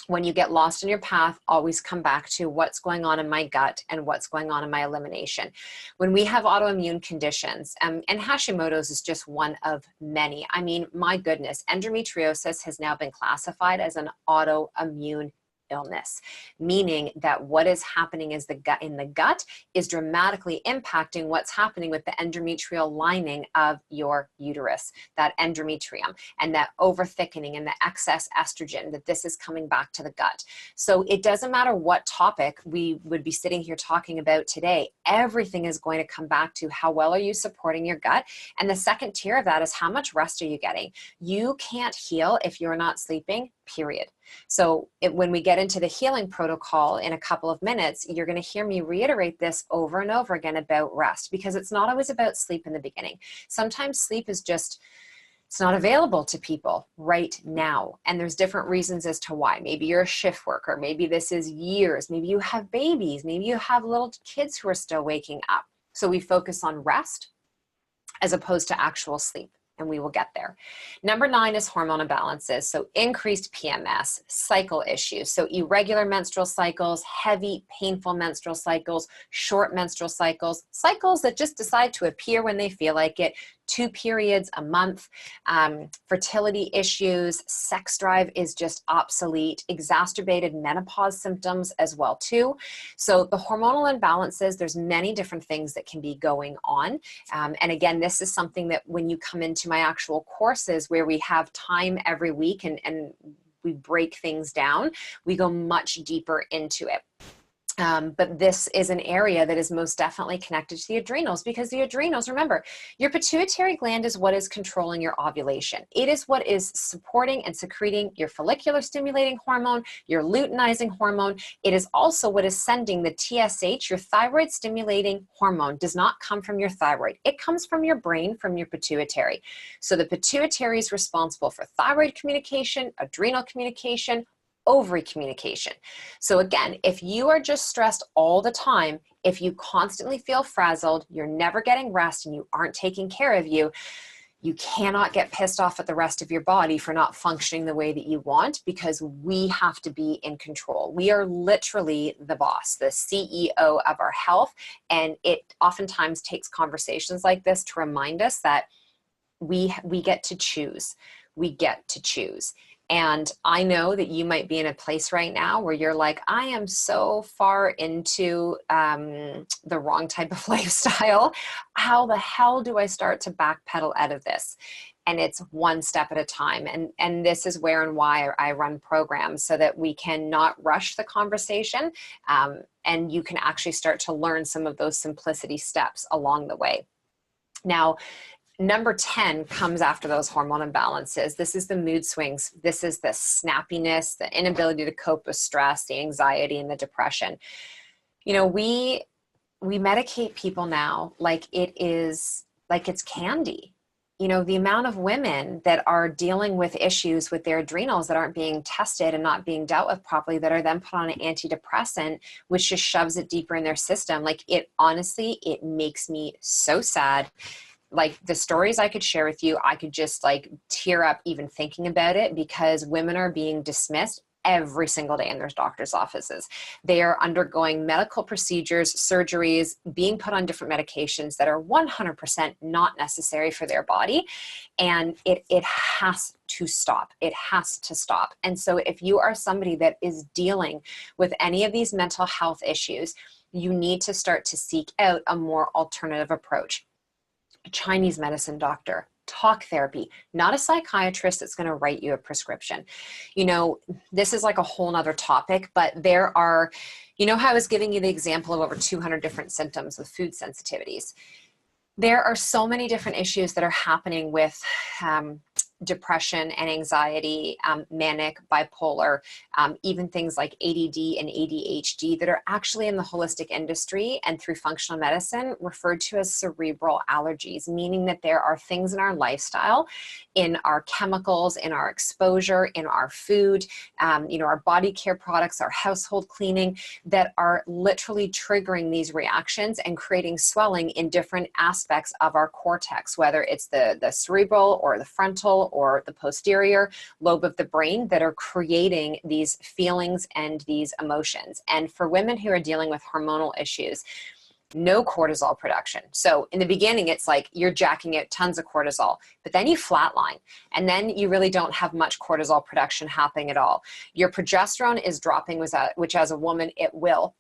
When you get lost in your path, always come back to what's going on in my gut and what's going on in my elimination. When we have autoimmune conditions, and Hashimoto's is just one of many. I mean, my goodness, endometriosis has now been classified as an autoimmune illness, meaning that what is happening is in the gut is dramatically impacting what's happening with the endometrial lining of your uterus, that endometrium, and that over thickening and the excess estrogen, that this is coming back to the gut. So it doesn't matter what topic we would be sitting here talking about today, everything is going to come back to how well are you supporting your gut. And the second tier of that is how much rest are you getting? You can't heal if you're not sleeping, period. So when we get into the healing protocol in a couple of minutes, you're going to hear me reiterate this over and over again about rest, because it's not always about sleep in the beginning. Sometimes sleep is just, it's not available to people right now. And there's different reasons as to why. Maybe you're a shift worker. Maybe this is years. Maybe you have babies. Maybe you have little kids who are still waking up. So we focus on rest as opposed to actual sleep. And we will get there. Number 9 is hormone imbalances. So increased PMS, cycle issues. So irregular menstrual cycles, heavy, painful menstrual cycles, short menstrual cycles, cycles that just decide to appear when they feel like it, 2 periods a month, fertility issues, sex drive is just obsolete, exacerbated menopause symptoms as well too. So the hormonal imbalances, there's many different things that can be going on. And again, this is something that when you come into my actual courses where we have time every week and we break things down, we go much deeper into it. But this is an area that is most definitely connected to the adrenals, because the adrenals, remember, your pituitary gland is what is controlling your ovulation. It is what is supporting and secreting your follicular stimulating hormone, your luteinizing hormone. It is also what is sending the TSH, your thyroid stimulating hormone. Does not come from your thyroid. It comes from your brain, from your pituitary. So the pituitary is responsible for thyroid communication, adrenal communication, ovary communication. So again, if you are just stressed all the time, if you constantly feel frazzled, you're never getting rest, and you aren't taking care of you, you cannot get pissed off at the rest of your body for not functioning the way that you want, because we have to be in control. We are literally the boss, the CEO of our health. And it oftentimes takes conversations like this to remind us that we get to choose. We get to choose. And I know that you might be in a place right now where you're like, I am so far into the wrong type of lifestyle. How the hell do I start to backpedal out of this? And it's one step at a time. And this is where and why I run programs, so that we can not rush the conversation, and you can actually start to learn some of those simplicity steps along the way. Now, Number 10 comes after those hormone imbalances. This is the mood swings. This is the snappiness, the inability to cope with stress, the anxiety, and the depression. You know, we medicate people now like it's candy. You know, the amount of women that are dealing with issues with their adrenals that aren't being tested and not being dealt with properly, that are then put on an antidepressant, which just shoves it deeper in their system. Like, it honestly, it makes me so sad. Like, the stories I could share with you, I could just like tear up even thinking about it, because women are being dismissed every single day in their doctor's offices. They are undergoing medical procedures, surgeries, being put on different medications that are 100% not necessary for their body. And it has to stop. It has to stop. And so if you are somebody that is dealing with any of these mental health issues, you need to start to seek out a more alternative approach. A Chinese medicine doctor, talk therapy, not a psychiatrist that's going to write you a prescription. You know, this is like a whole nother topic, but there are, you know how I was giving you the example of over 200 different symptoms with food sensitivities. There are so many different issues that are happening with depression and anxiety, manic, bipolar, even things like ADD and ADHD that are actually in the holistic industry and through functional medicine referred to as cerebral allergies, meaning that there are things in our lifestyle, in our chemicals, in our exposure, in our food, you know, our body care products, our household cleaning, that are literally triggering these reactions and creating swelling in different aspects of our cortex, whether it's the cerebral or the frontal or the posterior lobe of the brain, that are creating these feelings and these emotions. And for women who are dealing with hormonal issues, no cortisol production. So in the beginning, it's like you're jacking out tons of cortisol, but then you flatline, and then you really don't have much cortisol production happening at all. Your progesterone is dropping, which as a woman, it will.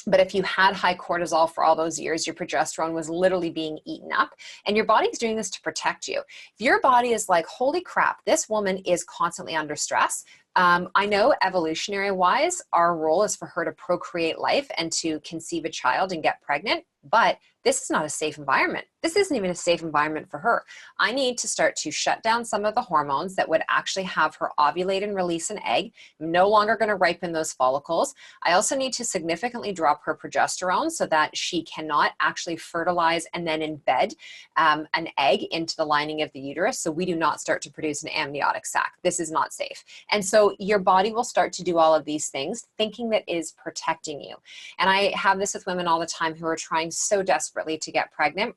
But if you had high cortisol for all those years, your progesterone was literally being eaten up, and your body's doing this to protect you. If your body is like, holy crap, this woman is constantly under stress. I know evolutionary wise, our role is for her to procreate life and to conceive a child and get pregnant, but this is not a safe environment. This isn't even a safe environment for her. I need to start to shut down some of the hormones that would actually have her ovulate and release an egg. I'm no longer going to ripen those follicles. I also need to significantly drop her progesterone so that she cannot actually fertilize and then embed an egg into the lining of the uterus. So we do not start to produce an amniotic sac. This is not safe. And so your body will start to do all of these things thinking that is protecting you. And I have this with women all the time who are trying so desperately to get pregnant.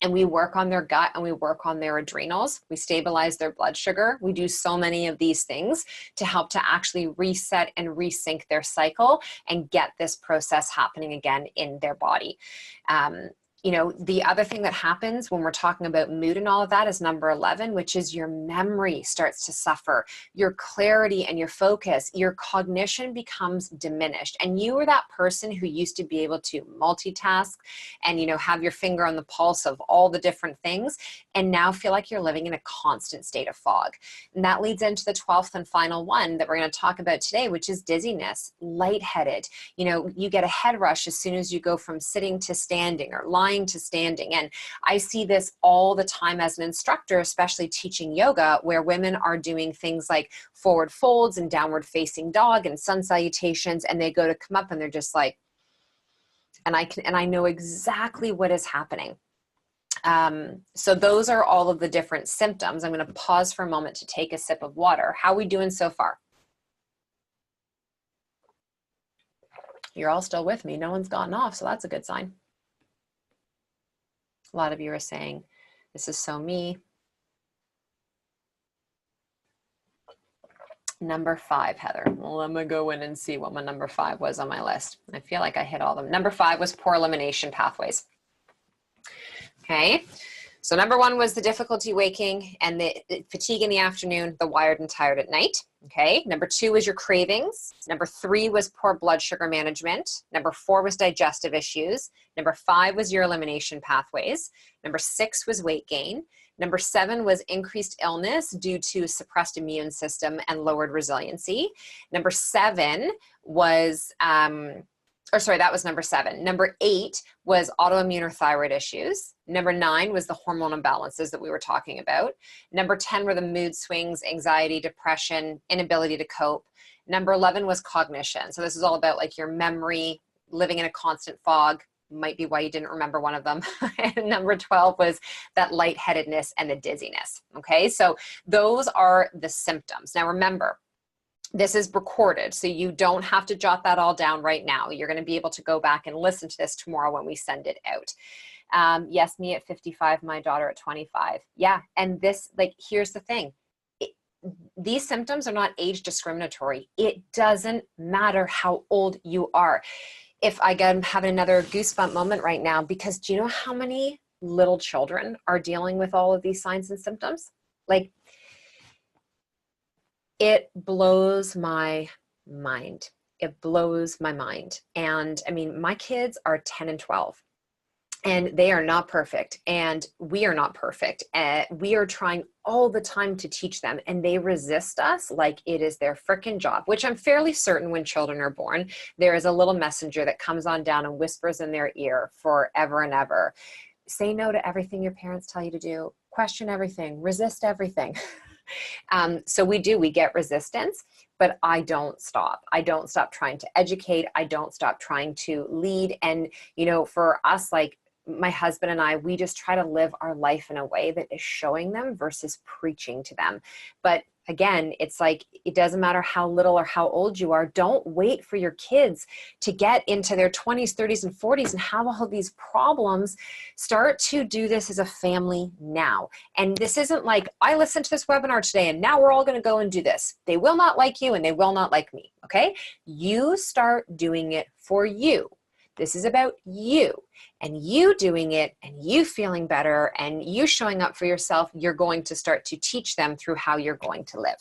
And we work on their gut and we work on their adrenals. We stabilize their blood sugar. We do so many of these things to help to actually reset and resync their cycle and get this process happening again in their body. You know, the other thing that happens when we're talking about mood and all of that is number 11, which is your memory starts to suffer, your clarity and your focus, your cognition becomes diminished. And you were that person who used to be able to multitask and, you know, have your finger on the pulse of all the different things, and now feel like you're living in a constant state of fog. And that leads into the 12th and final one that we're going to talk about today, which is dizziness, lightheaded. You know, you get a head rush as soon as you go from sitting to standing or lying to standing. And I see this all the time as an instructor, especially teaching yoga, where women are doing things like forward folds and downward facing dog and sun salutations, and they go to come up and they're just like, and I know exactly what is happening. So those are all of the different symptoms. I'm going to pause for a moment to take a sip of water. How are we doing so far? You're all still with me. No one's gotten off, so that's a good sign. A lot of you are saying, this is so me. Number 5, Heather. Well, I'm going to go in and see what my number 5 was on my list. I feel like I hit all of them. Number 5 was poor elimination pathways. Okay. So number 1 was the difficulty waking and the fatigue in the afternoon, the wired and tired at night. Okay. Number 2 was your cravings. Number 3 was poor blood sugar management. Number 4 was digestive issues. Number 5 was your elimination pathways. Number 6 was weight gain. Number 7 was increased illness due to suppressed immune system and lowered resiliency. Number 7 was or sorry, that was number 7. Number 8 was autoimmune or thyroid issues. Number 9 was the hormone imbalances that we were talking about. Number 10 were the mood swings, anxiety, depression, inability to cope. Number 11 was cognition. So this is all about like your memory, living in a constant fog, might be why you didn't remember one of them. And number 12 was that lightheadedness and the dizziness. Okay, so those are the symptoms. Now remember, this is recorded, so you don't have to jot that all down right now. You're going to be able to go back and listen to this tomorrow when we send it out. Yes, me at 55, my daughter at 25. Yeah, and this, like, here's the thing. These symptoms are not age discriminatory. It doesn't matter how old you are. If I'm having another goosebump moment right now, because do you know how many little children are dealing with all of these signs and symptoms? Like, it blows my mind. It blows my mind. And I mean, my kids are 10 and 12. And they are not perfect, and we are not perfect. We are trying all the time to teach them, and they resist us like it is their frickin' job, which I'm fairly certain when children are born, there is a little messenger that comes on down and whispers in their ear forever and ever. Say no to everything your parents tell you to do. Question everything. Resist everything. So we get resistance, but I don't stop. I don't stop trying to educate. I don't stop trying to lead. And, you know, for us, like, my husband and I, we just try to live our life in a way that is showing them versus preaching to them. But again, it's like, it doesn't matter how little or how old you are. Don't wait for your kids to get into their 20s, 30s, and 40s and have all of these problems. Start to do this as a family now. And this isn't like, I listened to this webinar today and now we're all going to go and do this. They will not like you and they will not like me. Okay. You start doing it for you. This is about you and you doing it and you feeling better and you showing up for yourself. You're going to start to teach them through how you're going to live.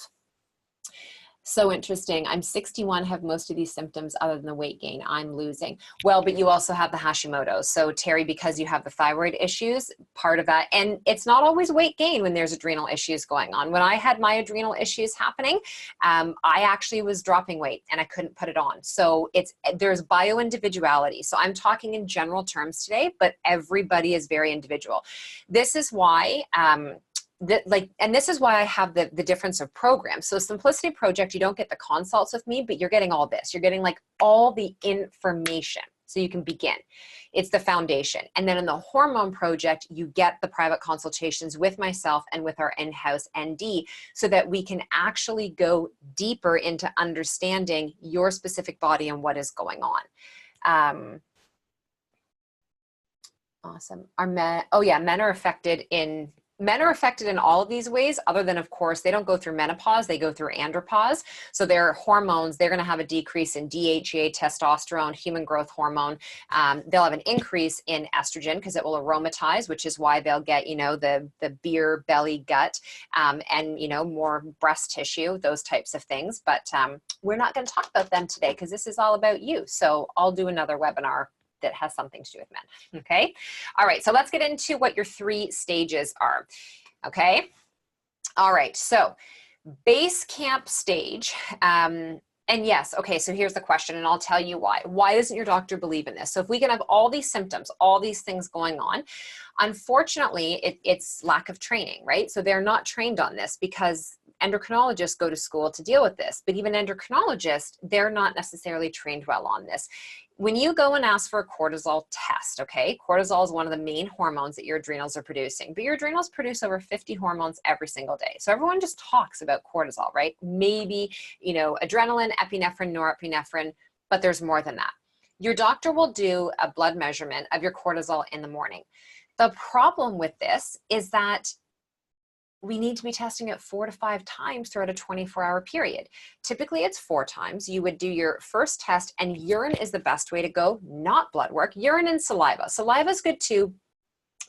So interesting. I'm 61, have most of these symptoms other than the weight gain. I'm losing. Well, but you also have the Hashimoto's. So Terry, because you have the thyroid issues, part of that, and it's not always weight gain when there's adrenal issues going on. When I had my adrenal issues happening, I actually was dropping weight and I couldn't put it on. So there's bio-individuality. So I'm talking in general terms today, but everybody is very individual. This is why, and this is why I have the difference of programs. So Simplicity Project, you don't get the consults with me, but you're getting all this. You're getting like all the information so you can begin. It's the foundation. And then in the Hormone Project, you get the private consultations with myself and with our in-house ND so that we can actually go deeper into understanding your specific body and what is going on. Awesome. Men are affected in all of these ways, other than, of course, they don't go through menopause, they go through andropause. So their hormones, they're going to have a decrease in DHEA, testosterone, human growth hormone. They'll have an increase in estrogen because it will aromatize, which is why they'll get, you know, the beer belly gut, and, you know, more breast tissue, those types of things. But we're not going to talk about them today because this is all about you. So I'll do another webinar that has something to do with men. Okay. All right. So let's get into what your 3 stages are. Okay. All right. So base camp stage. And yes. Okay. So here's the question, and I'll tell you why. Why doesn't your doctor believe in this? So if we can have all these symptoms, all these things going on, unfortunately, it's lack of training, right? So they're not trained on this because endocrinologists go to school to deal with this, but even endocrinologists, they're not necessarily trained well on this. When you go and ask for a cortisol test, okay, cortisol is one of the main hormones that your adrenals are producing, but your adrenals produce over 50 hormones every single day. So everyone just talks about cortisol, right? Maybe, you know, adrenaline, epinephrine, norepinephrine, but there's more than that. Your doctor will do a blood measurement of your cortisol in the morning. The problem with this is that we need to be testing it 4 to 5 times throughout a 24-hour period. Typically it's 4 times. You would do your first test, and urine is the best way to go, not blood work. Urine and saliva. Saliva is good too,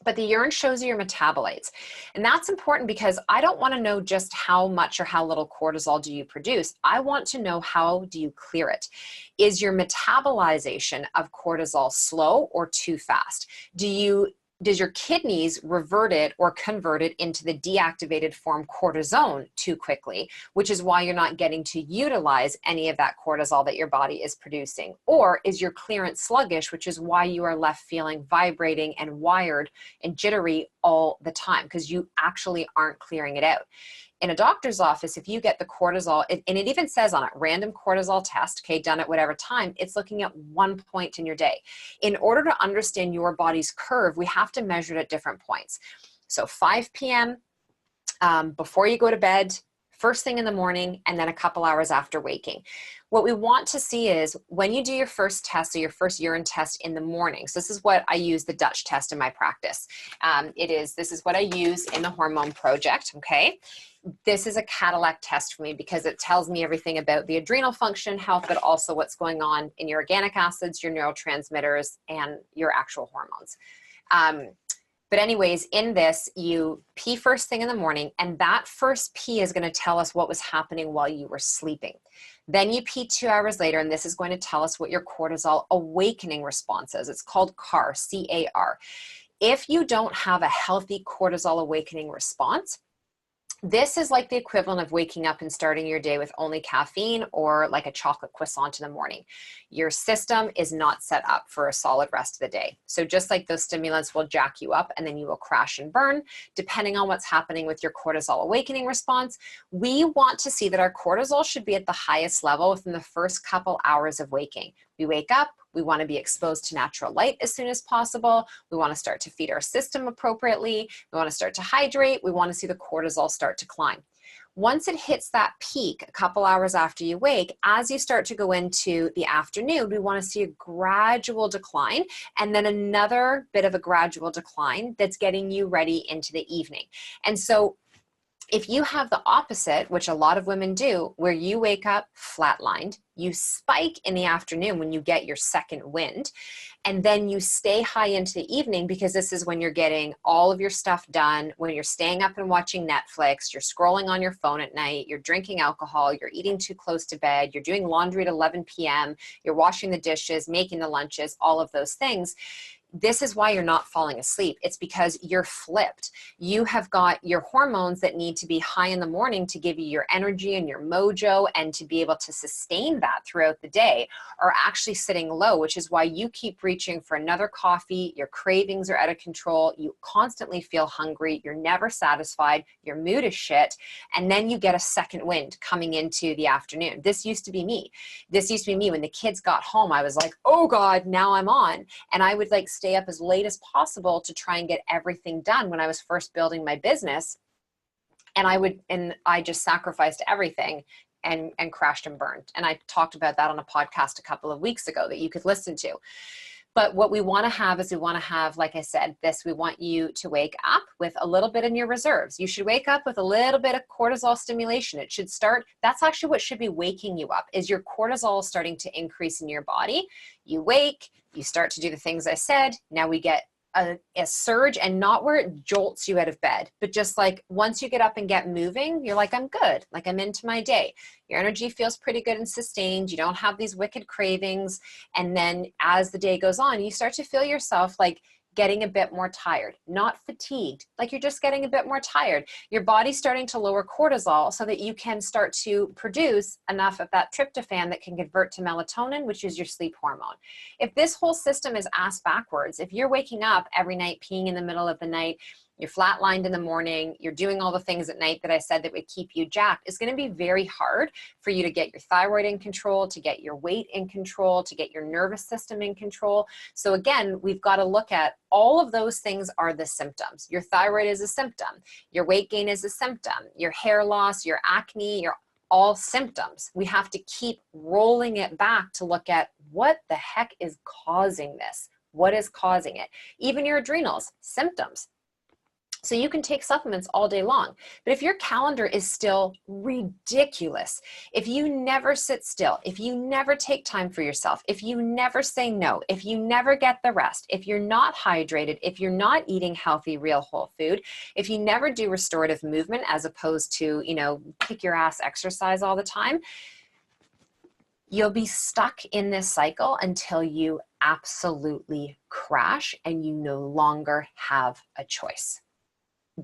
but the urine shows you your metabolites. And that's important because I don't want to know just how much or how little cortisol do you produce. I want to know, how do you clear it? Is your metabolization of cortisol slow or too fast? Do you does your kidneys revert it or convert it into the deactivated form cortisone too quickly, which is why you're not getting to utilize any of that cortisol that your body is producing? Or is your clearance sluggish, which is why you are left feeling vibrating and wired and jittery all the time because you actually aren't clearing it out? In a doctor's office, if you get the cortisol, and it even says on it, random cortisol test, okay, done at whatever time, it's looking at 1 point in your day. In order to understand your body's curve, we have to measure it at different points. So 5 p.m., before you go to bed, first thing in the morning, and then a couple hours after waking. What we want to see is when you do your first test, or your first urine test in the morning. So this is what I use the Dutch test in my practice. This is what I use in the Hormone Project, okay? This is a Cadillac test for me because it tells me everything about the adrenal function, health, but also what's going on in your organic acids, your neurotransmitters, and your actual hormones. But anyways, in this, you pee first thing in the morning, and that first pee is going to tell us what was happening while you were sleeping. Then you pee 2 hours later, and this is going to tell us what your cortisol awakening response is. It's called CAR, C-A-R. If you don't have a healthy cortisol awakening response, this is like the equivalent of waking up and starting your day with only caffeine or like a chocolate croissant in the morning. Your system is not set up for a solid rest of the day. So just like those stimulants will jack you up and then you will crash and burn, depending on what's happening with your cortisol awakening response, we want to see that our cortisol should be at the highest level within the first couple hours of waking. We wake up, we want to be exposed to natural light as soon as possible. We want to start to feed our system appropriately. We want to start to hydrate. We want to see the cortisol start to climb. Once it hits that peak a couple hours after you wake, as you start to go into the afternoon, we want to see a gradual decline and then another bit of a gradual decline that's getting you ready into the evening. And so if you have the opposite, which a lot of women do, where you wake up flatlined, you spike in the afternoon when you get your second wind, and then you stay high into the evening because this is when you're getting all of your stuff done, when you're staying up and watching Netflix, you're scrolling on your phone at night, you're drinking alcohol, you're eating too close to bed, you're doing laundry at 11 p.m., you're washing the dishes, making the lunches, all of those things. This is why you're not falling asleep. It's because you're flipped. You have got your hormones that need to be high in the morning to give you your energy and your mojo and to be able to sustain that throughout the day are actually sitting low, which is why you keep reaching for another coffee. Your cravings are out of control. You constantly feel hungry. You're never satisfied. Your mood is shit. And then you get a second wind coming into the afternoon. This used to be me. This used to be me. When the kids got home, I was like, oh God, now I'm on. And I would like stay up as late as possible to try and get everything done when I was first building my business. And I just sacrificed everything and crashed and burned. And I talked about that on a podcast a couple of weeks ago that you could listen to. But what we want to have is like I said, we want you to wake up with a little bit in your reserves. You should wake up with a little bit of cortisol stimulation. It should start, that's actually what should be waking you up, is your cortisol starting to increase in your body. You wake, you start to do the things I said. Now we get a surge, and not where it jolts you out of bed, but just like once you get up and get moving, you're like, I'm good. Like I'm into my day. Your energy feels pretty good and sustained. You don't have these wicked cravings. And then as the day goes on, you start to feel yourself like getting a bit more tired, not fatigued, like you're just getting a bit more tired. Your body's starting to lower cortisol so that you can start to produce enough of that tryptophan that can convert to melatonin, which is your sleep hormone. If this whole system is ass backwards, if you're waking up every night peeing in the middle of the night, you're flatlined in the morning, you're doing all the things at night that I said that would keep you jacked, it's going to be very hard for you to get your thyroid in control, to get your weight in control, to get your nervous system in control. So again, we've got to look at all of those things are the symptoms. Your thyroid is a symptom. Your weight gain is a symptom. Your hair loss, your acne, your all symptoms. We have to keep rolling it back to look at what the heck is causing this? What is causing it? Even your adrenals, symptoms. So you can take supplements all day long, but if your calendar is still ridiculous, if you never sit still, if you never take time for yourself, if you never say no, if you never get the rest, if you're not hydrated, if you're not eating healthy, real whole food, if you never do restorative movement as opposed to, kick your ass exercise all the time, You'll be stuck in this cycle until you absolutely crash and you no longer have a choice.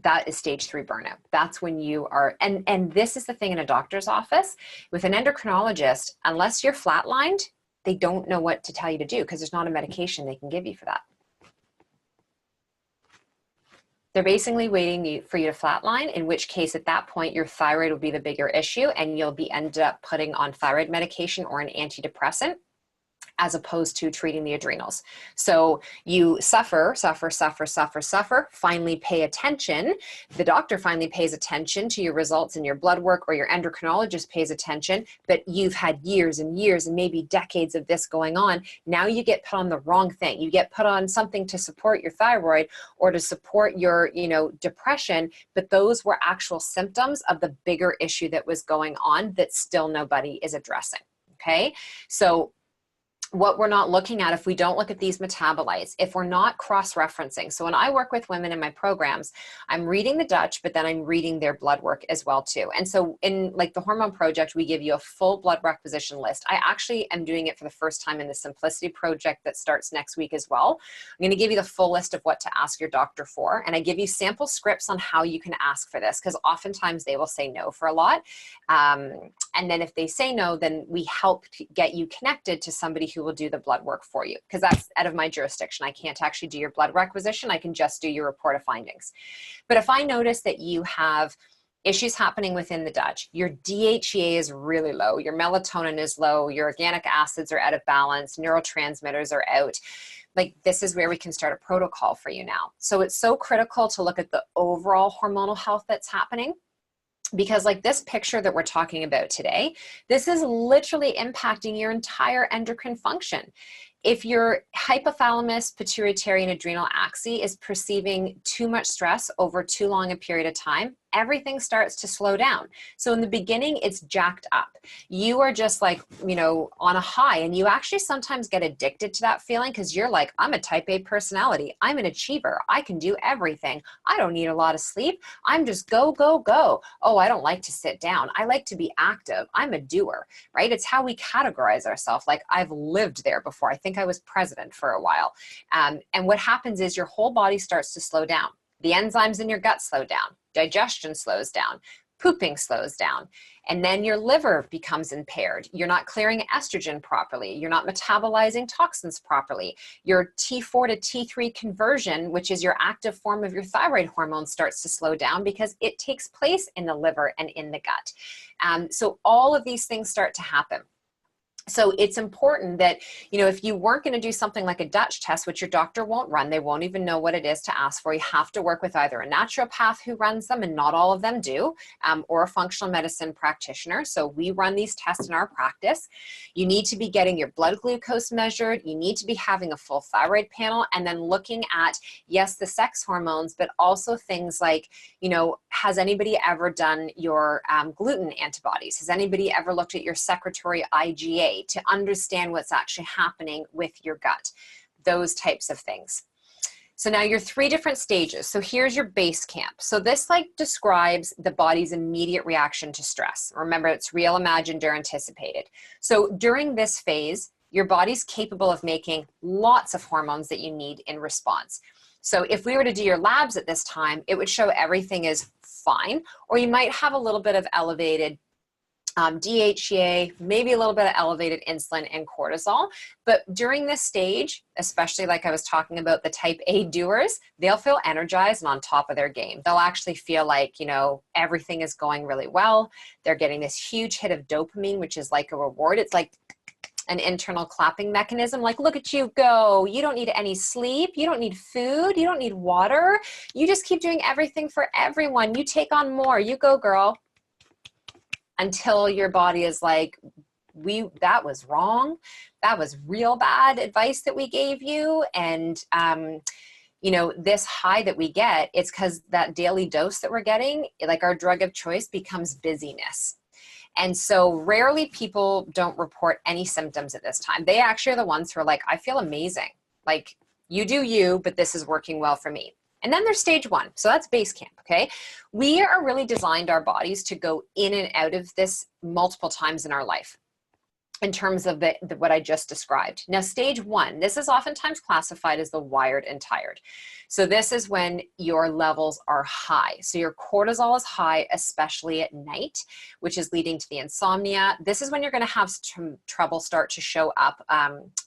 That is stage 3 burnout. That's when you are, and this is the thing in a doctor's office with an endocrinologist, unless you're flatlined, they don't know what to tell you to do because there's not a medication they can give you for that. They're basically waiting for you to flatline, in which case at that point your thyroid will be the bigger issue and you'll be ended up putting on thyroid medication or an antidepressant, as opposed to treating the adrenals. So you suffer, finally pay attention. The doctor finally pays attention to your results in your blood work, or your endocrinologist pays attention, but you've had years and years and maybe decades of this going on. Now you get put on the wrong thing. You get put on something to support your thyroid or to support your, depression, but those were actual symptoms of the bigger issue that was going on that still nobody is addressing, okay? So what we're not looking at, if we don't look at these metabolites, if we're not cross-referencing. So when I work with women in my programs, I'm reading the Dutch, but then I'm reading their blood work as well too. And so in like the Hormone Project, we give you a full blood requisition list. I actually am doing it for the first time in the Simplicity Project that starts next week as well. I'm going to give you the full list of what to ask your doctor for. And I give you sample scripts on how you can ask for this, because oftentimes they will say no for a lot. And then if they say no, then we help get you connected to somebody who will do the blood work for you, because that's out of my jurisdiction. I can't actually do your blood requisition. I can just do your report of findings. But if I notice that you have issues happening within the Dutch, your DHEA is really low, your melatonin is low, your organic acids are out of balance, neurotransmitters are out, like this is where we can start a protocol for you now. So it's so critical to look at the overall hormonal health that's happening. Because like this picture that we're talking about today, this is literally impacting your entire endocrine function. If your hypothalamus, pituitary, and adrenal axis is perceiving too much stress over too long a period of time, everything starts to slow down. So in the beginning, it's jacked up. You are just like, on a high, and you actually sometimes get addicted to that feeling because you're like, I'm a type A personality. I'm an achiever. I can do everything. I don't need a lot of sleep. I'm just go, go, go. Oh, I don't like to sit down. I like to be active. I'm a doer, right? It's how we categorize ourselves. Like I've lived there before. I think I was president for a while. And what happens is your whole body starts to slow down. The enzymes in your gut slow down. Digestion slows down. Pooping slows down. And then your liver becomes impaired. You're not clearing estrogen properly. You're not metabolizing toxins properly. Your T4 to T3 conversion, which is your active form of your thyroid hormone, starts to slow down because it takes place in the liver and in the gut. So all of these things start to happen. So it's important that, if you weren't going to do something like a Dutch test, which your doctor won't run, they won't even know what it is to ask for. You have to work with either a naturopath who runs them, and not all of them do, or a functional medicine practitioner. So we run these tests in our practice. You need to be getting your blood glucose measured. You need to be having a full thyroid panel, and then looking at, yes, the sex hormones, but also things like, has anybody ever done your gluten antibodies? Has anybody ever looked at your secretory IgA to understand what's actually happening with your gut? Those types of things. So now your 3 different stages. So here's your base camp. So this describes the body's immediate reaction to stress. Remember, it's real, imagined, or anticipated. So during this phase, your body's capable of making lots of hormones that you need in response. So if we were to do your labs at this time, it would show everything is fine, or you might have a little bit of elevated DHEA, maybe a little bit of elevated insulin and cortisol. But during this stage, especially like I was talking about the type A doers, they'll feel energized and on top of their game. They'll actually feel like, everything is going really well. They're getting this huge hit of dopamine, which is like a reward. It's like an internal clapping mechanism. Like, look at you go. You don't need any sleep. You don't need food. You don't need water. You just keep doing everything for everyone. You take on more. You go, girl. Until your body is like, that was wrong. That was real bad advice that we gave you. And, this high that we get, it's because that daily dose that we're getting, like our drug of choice, becomes busyness. And so rarely people don't report any symptoms at this time. They actually are the ones who are like, I feel amazing. Like, you do you, but this is working well for me. And then there's stage 1. So that's base camp, okay? We are really designed our bodies to go in and out of this multiple times in our life. in terms of what I just described. Now, stage 1, this is oftentimes classified as the wired and tired. So this is when your levels are high. So your cortisol is high, especially at night, which is leading to the insomnia. This is when you're going to have trouble start to show up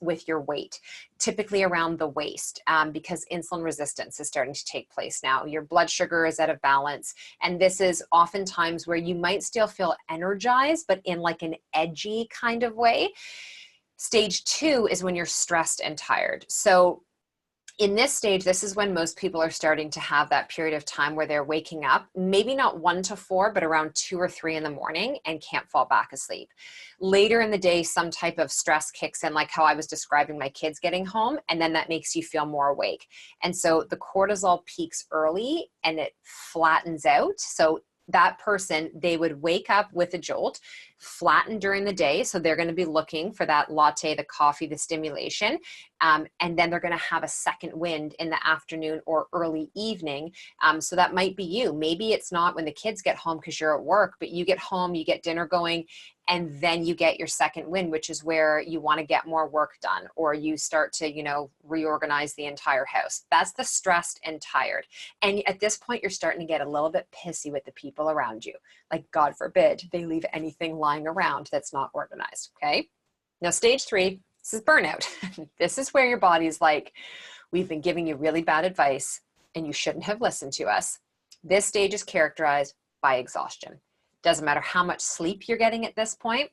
with your weight, typically around the waist, because insulin resistance is starting to take place now. Your blood sugar is out of balance. And this is oftentimes where you might still feel energized, but in like an edgy kind of way. Stage 2 is when you're stressed and tired. So in this stage, this is when most people are starting to have that period of time where they're waking up, maybe not 1 to 4, but around 2 or 3 in the morning and can't fall back asleep. Later in the day, some type of stress kicks in, like how I was describing my kids getting home, and then that makes you feel more awake. And so the cortisol peaks early and it flattens out. So that person, they would wake up with a jolt, flatten during the day. So they're going to be looking for that latte, the coffee, the stimulation. And then they're going to have a second wind in the afternoon or early evening. So that might be you. Maybe it's not when the kids get home because you're at work, but you get home, you get dinner going, and then you get your second wind, which is where you want to get more work done, or you start to, reorganize the entire house. That's the stressed and tired. And at this point, you're starting to get a little bit pissy with the people around you. Like, God forbid, they leave anything lying around that's not organized, okay? Now, stage 3, this is burnout. This is where your body's like, we've been giving you really bad advice and you shouldn't have listened to us. This stage is characterized by exhaustion. Doesn't matter how much sleep you're getting at this point,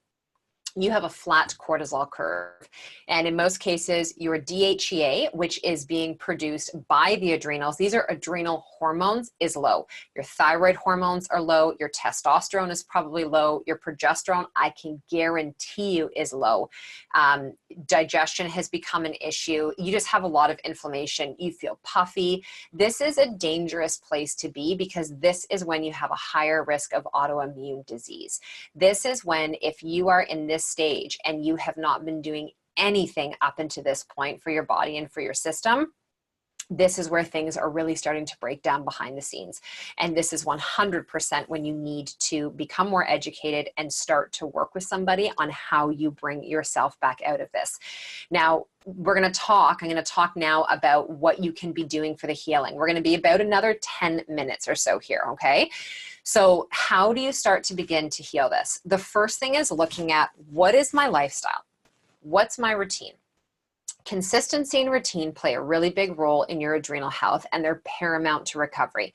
you have a flat cortisol curve. And in most cases, your DHEA, which is being produced by the adrenals, these are adrenal hormones, is low. Your thyroid hormones are low. Your testosterone is probably low. Your progesterone, I can guarantee you, is low. Digestion has become an issue. You just have a lot of inflammation. You feel puffy. This is a dangerous place to be because this is when you have a higher risk of autoimmune disease. This is when, if you are in this stage and you have not been doing anything up until this point for your body and for your system, this is where things are really starting to break down behind the scenes. And this is 100% when you need to become more educated and start to work with somebody on how you bring yourself back out of this. Now, I'm going to talk now about what you can be doing for the healing. We're going to be about another 10 minutes or so here, okay? So how do you start to begin to heal this? The first thing is looking at, what is my lifestyle? What's my routine? Consistency and routine play a really big role in your adrenal health, and they're paramount to recovery.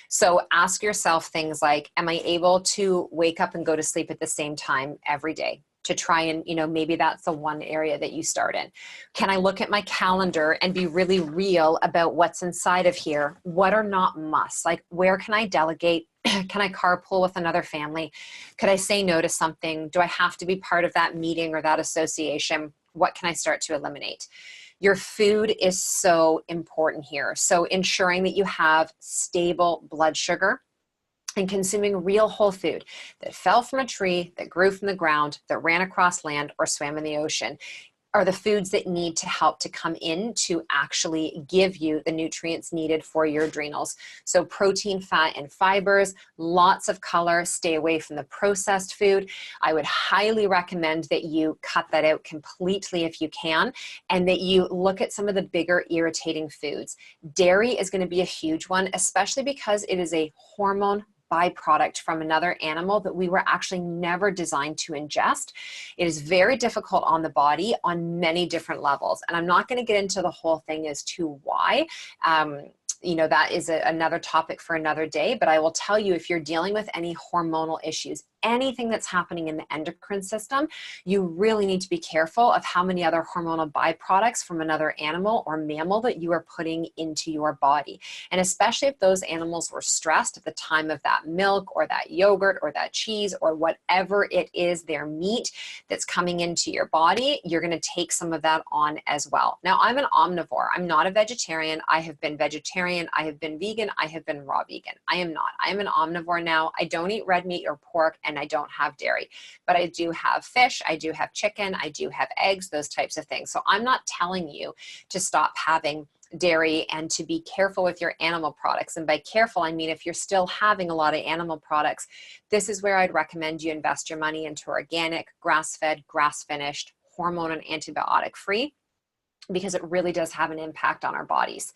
So ask yourself things like, am I able to wake up and go to sleep at the same time every day? To try and, maybe that's the one area that you start in. Can I look at my calendar and be really real about what's inside of here? What are not musts? Like, where can I delegate? Can I carpool with another family? Could I say no to something? Do I have to be part of that meeting or that association? What can I start to eliminate? Your food is so important here. So ensuring that you have stable blood sugar and consuming real whole food that fell from a tree, that grew from the ground, that ran across land, or swam in the ocean are the foods that need to help to come in to actually give you the nutrients needed for your adrenals. So protein, fat, and fibers, lots of color, stay away from the processed food. I would highly recommend that you cut that out completely if you can, and that you look at some of the bigger irritating foods. Dairy is going to be a huge one, especially because it is a hormone byproduct from another animal that we were actually never designed to ingest. It is very difficult on the body on many different levels. And I'm not going to get into the whole thing as to why. That is another topic for another day. But I will tell you, if you're dealing with any hormonal issues, anything that's happening in the endocrine system, you really need to be careful of how many other hormonal byproducts from another animal or mammal that you are putting into your body. And especially if those animals were stressed at the time of that milk or that yogurt or that cheese or whatever it is, their meat that's coming into your body, you're going to take some of that on as well. Now, I'm an omnivore. I'm not a vegetarian. I have been vegetarian. I have been vegan. I have been raw vegan. I am not. I am an omnivore now. I don't eat red meat or pork, and I don't have dairy, but I do have fish, I do have chicken, I do have eggs, those types of things. So I'm not telling you to stop having dairy and to be careful with your animal products. And by careful, I mean if you're still having a lot of animal products, this is where I'd recommend you invest your money into organic, grass-fed, grass-finished, hormone and antibiotic-free, because it really does have an impact on our bodies.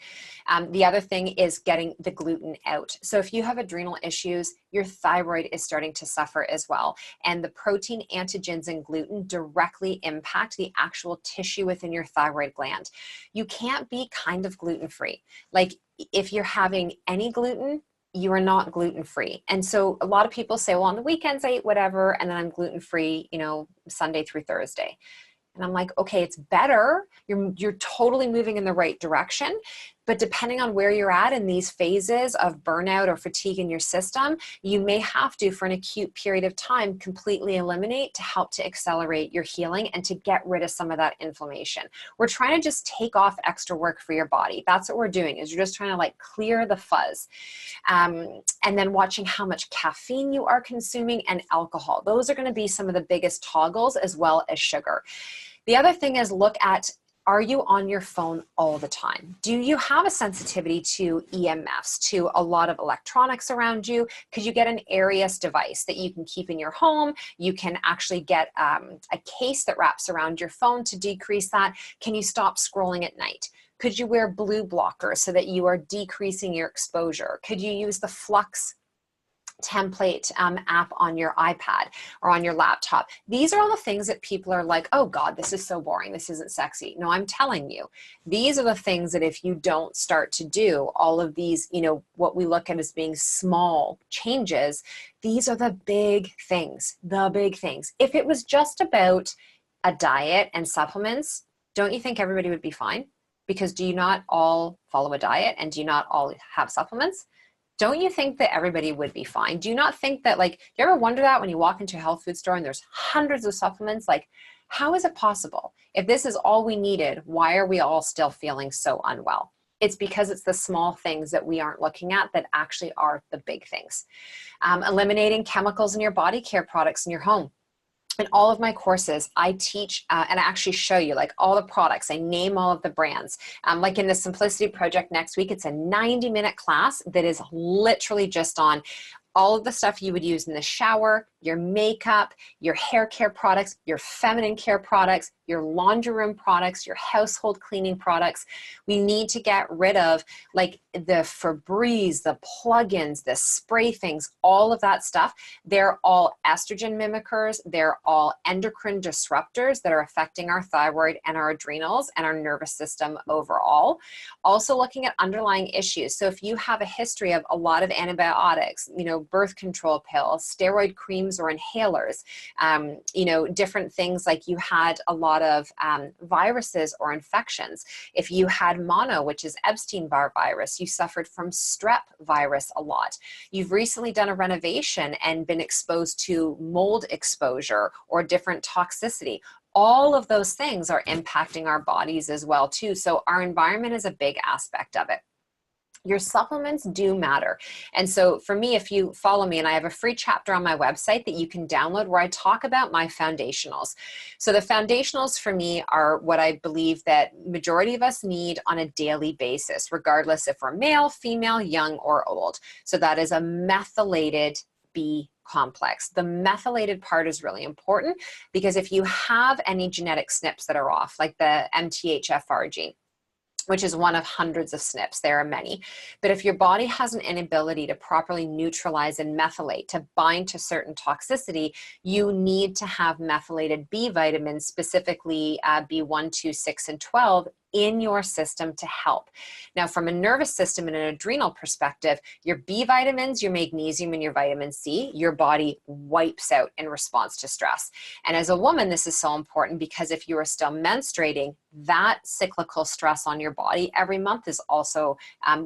The other thing is getting the gluten out. So if you have adrenal issues, your thyroid is starting to suffer as well. And the protein, antigens, and gluten directly impact the actual tissue within your thyroid gland. You can't be kind of gluten-free. Like if you're having any gluten, you are not gluten-free. And so a lot of people say, well, on the weekends I eat whatever, and then I'm gluten-free, you know, Sunday through Thursday. And I'm like, okay, it's better. You're totally moving in the right direction. But depending on where you're at in these phases of burnout or fatigue in your system, you may have to, for an acute period of time, completely eliminate to help to accelerate your healing and to get rid of some of that inflammation. We're trying to just take off extra work for your body. That's what we're doing, is you're just trying to like clear the fuzz. And then watching how much caffeine you are consuming and alcohol. Those are going to be some of the biggest toggles, as well as sugar. The other thing is look at, are you on your phone all the time? Do you have a sensitivity to EMFs, to a lot of electronics around you? Could you get an Arius device that you can keep in your home? You can actually get a case that wraps around your phone to decrease that. Can you stop scrolling at night? Could you wear blue blockers so that you are decreasing your exposure? Could you use the Flux template app on your iPad or on your laptop? These are all the things that people are like, oh God, this is so boring. This isn't sexy. No, I'm telling you, these are the things that if you don't start to do all of these, you know, what we look at as being small changes, these are the big things, the big things. If it was just about a diet and supplements, don't you think everybody would be fine? Because do you not all follow a diet, and do you not all have supplements? Don't you think that everybody would be fine? Do you not think that, like, do you ever wonder that when you walk into a health food store and there's hundreds of supplements? Like, how is it possible? If this is all we needed, why are we all still feeling so unwell? It's because it's the small things that we aren't looking at that actually are the big things. Eliminating chemicals in your body care products in your home. In all of my courses, I teach and I actually show you like all the products. I name all of the brands. Like in the Simplicity Project next week, it's a 90-minute class that is literally just on all of the stuff you would use in the shower, your makeup, your hair care products, your feminine care products, your laundry room products, your household cleaning products. We need to get rid of like the Febreze, the plugins, the spray things, all of that stuff. They're all estrogen mimickers. They're all endocrine disruptors that are affecting our thyroid and our adrenals and our nervous system overall. Also looking at underlying issues. So if you have a history of a lot of antibiotics, you know, birth control pills, steroid creams or inhalers, you know, different things like you had a lot of viruses or infections. If you had mono, which is Epstein-Barr virus, you suffered from strep virus a lot. You've recently done a renovation and been exposed to mold exposure or different toxicity. All of those things are impacting our bodies as well too. So our environment is a big aspect of it. Your supplements do matter. And so for me, if you follow me, and I have a free chapter on my website that you can download where I talk about my foundationals. So the foundationals for me are what I believe that majority of us need on a daily basis, regardless if we're male, female, young, or old. So that is a methylated B complex. The methylated part is really important because if you have any genetic SNPs that are off, like the MTHFR gene, which is one of hundreds of SNPs. There are many. But if your body has an inability to properly neutralize and methylate, to bind to certain toxicity, you need to have methylated B vitamins, specifically B1, 2, 6, and 12, in your system to help. Now, from a nervous system and an adrenal perspective, your B vitamins, your magnesium, and your vitamin C, your body wipes out in response to stress. And as a woman, this is so important because if you are still menstruating, that cyclical stress on your body every month is also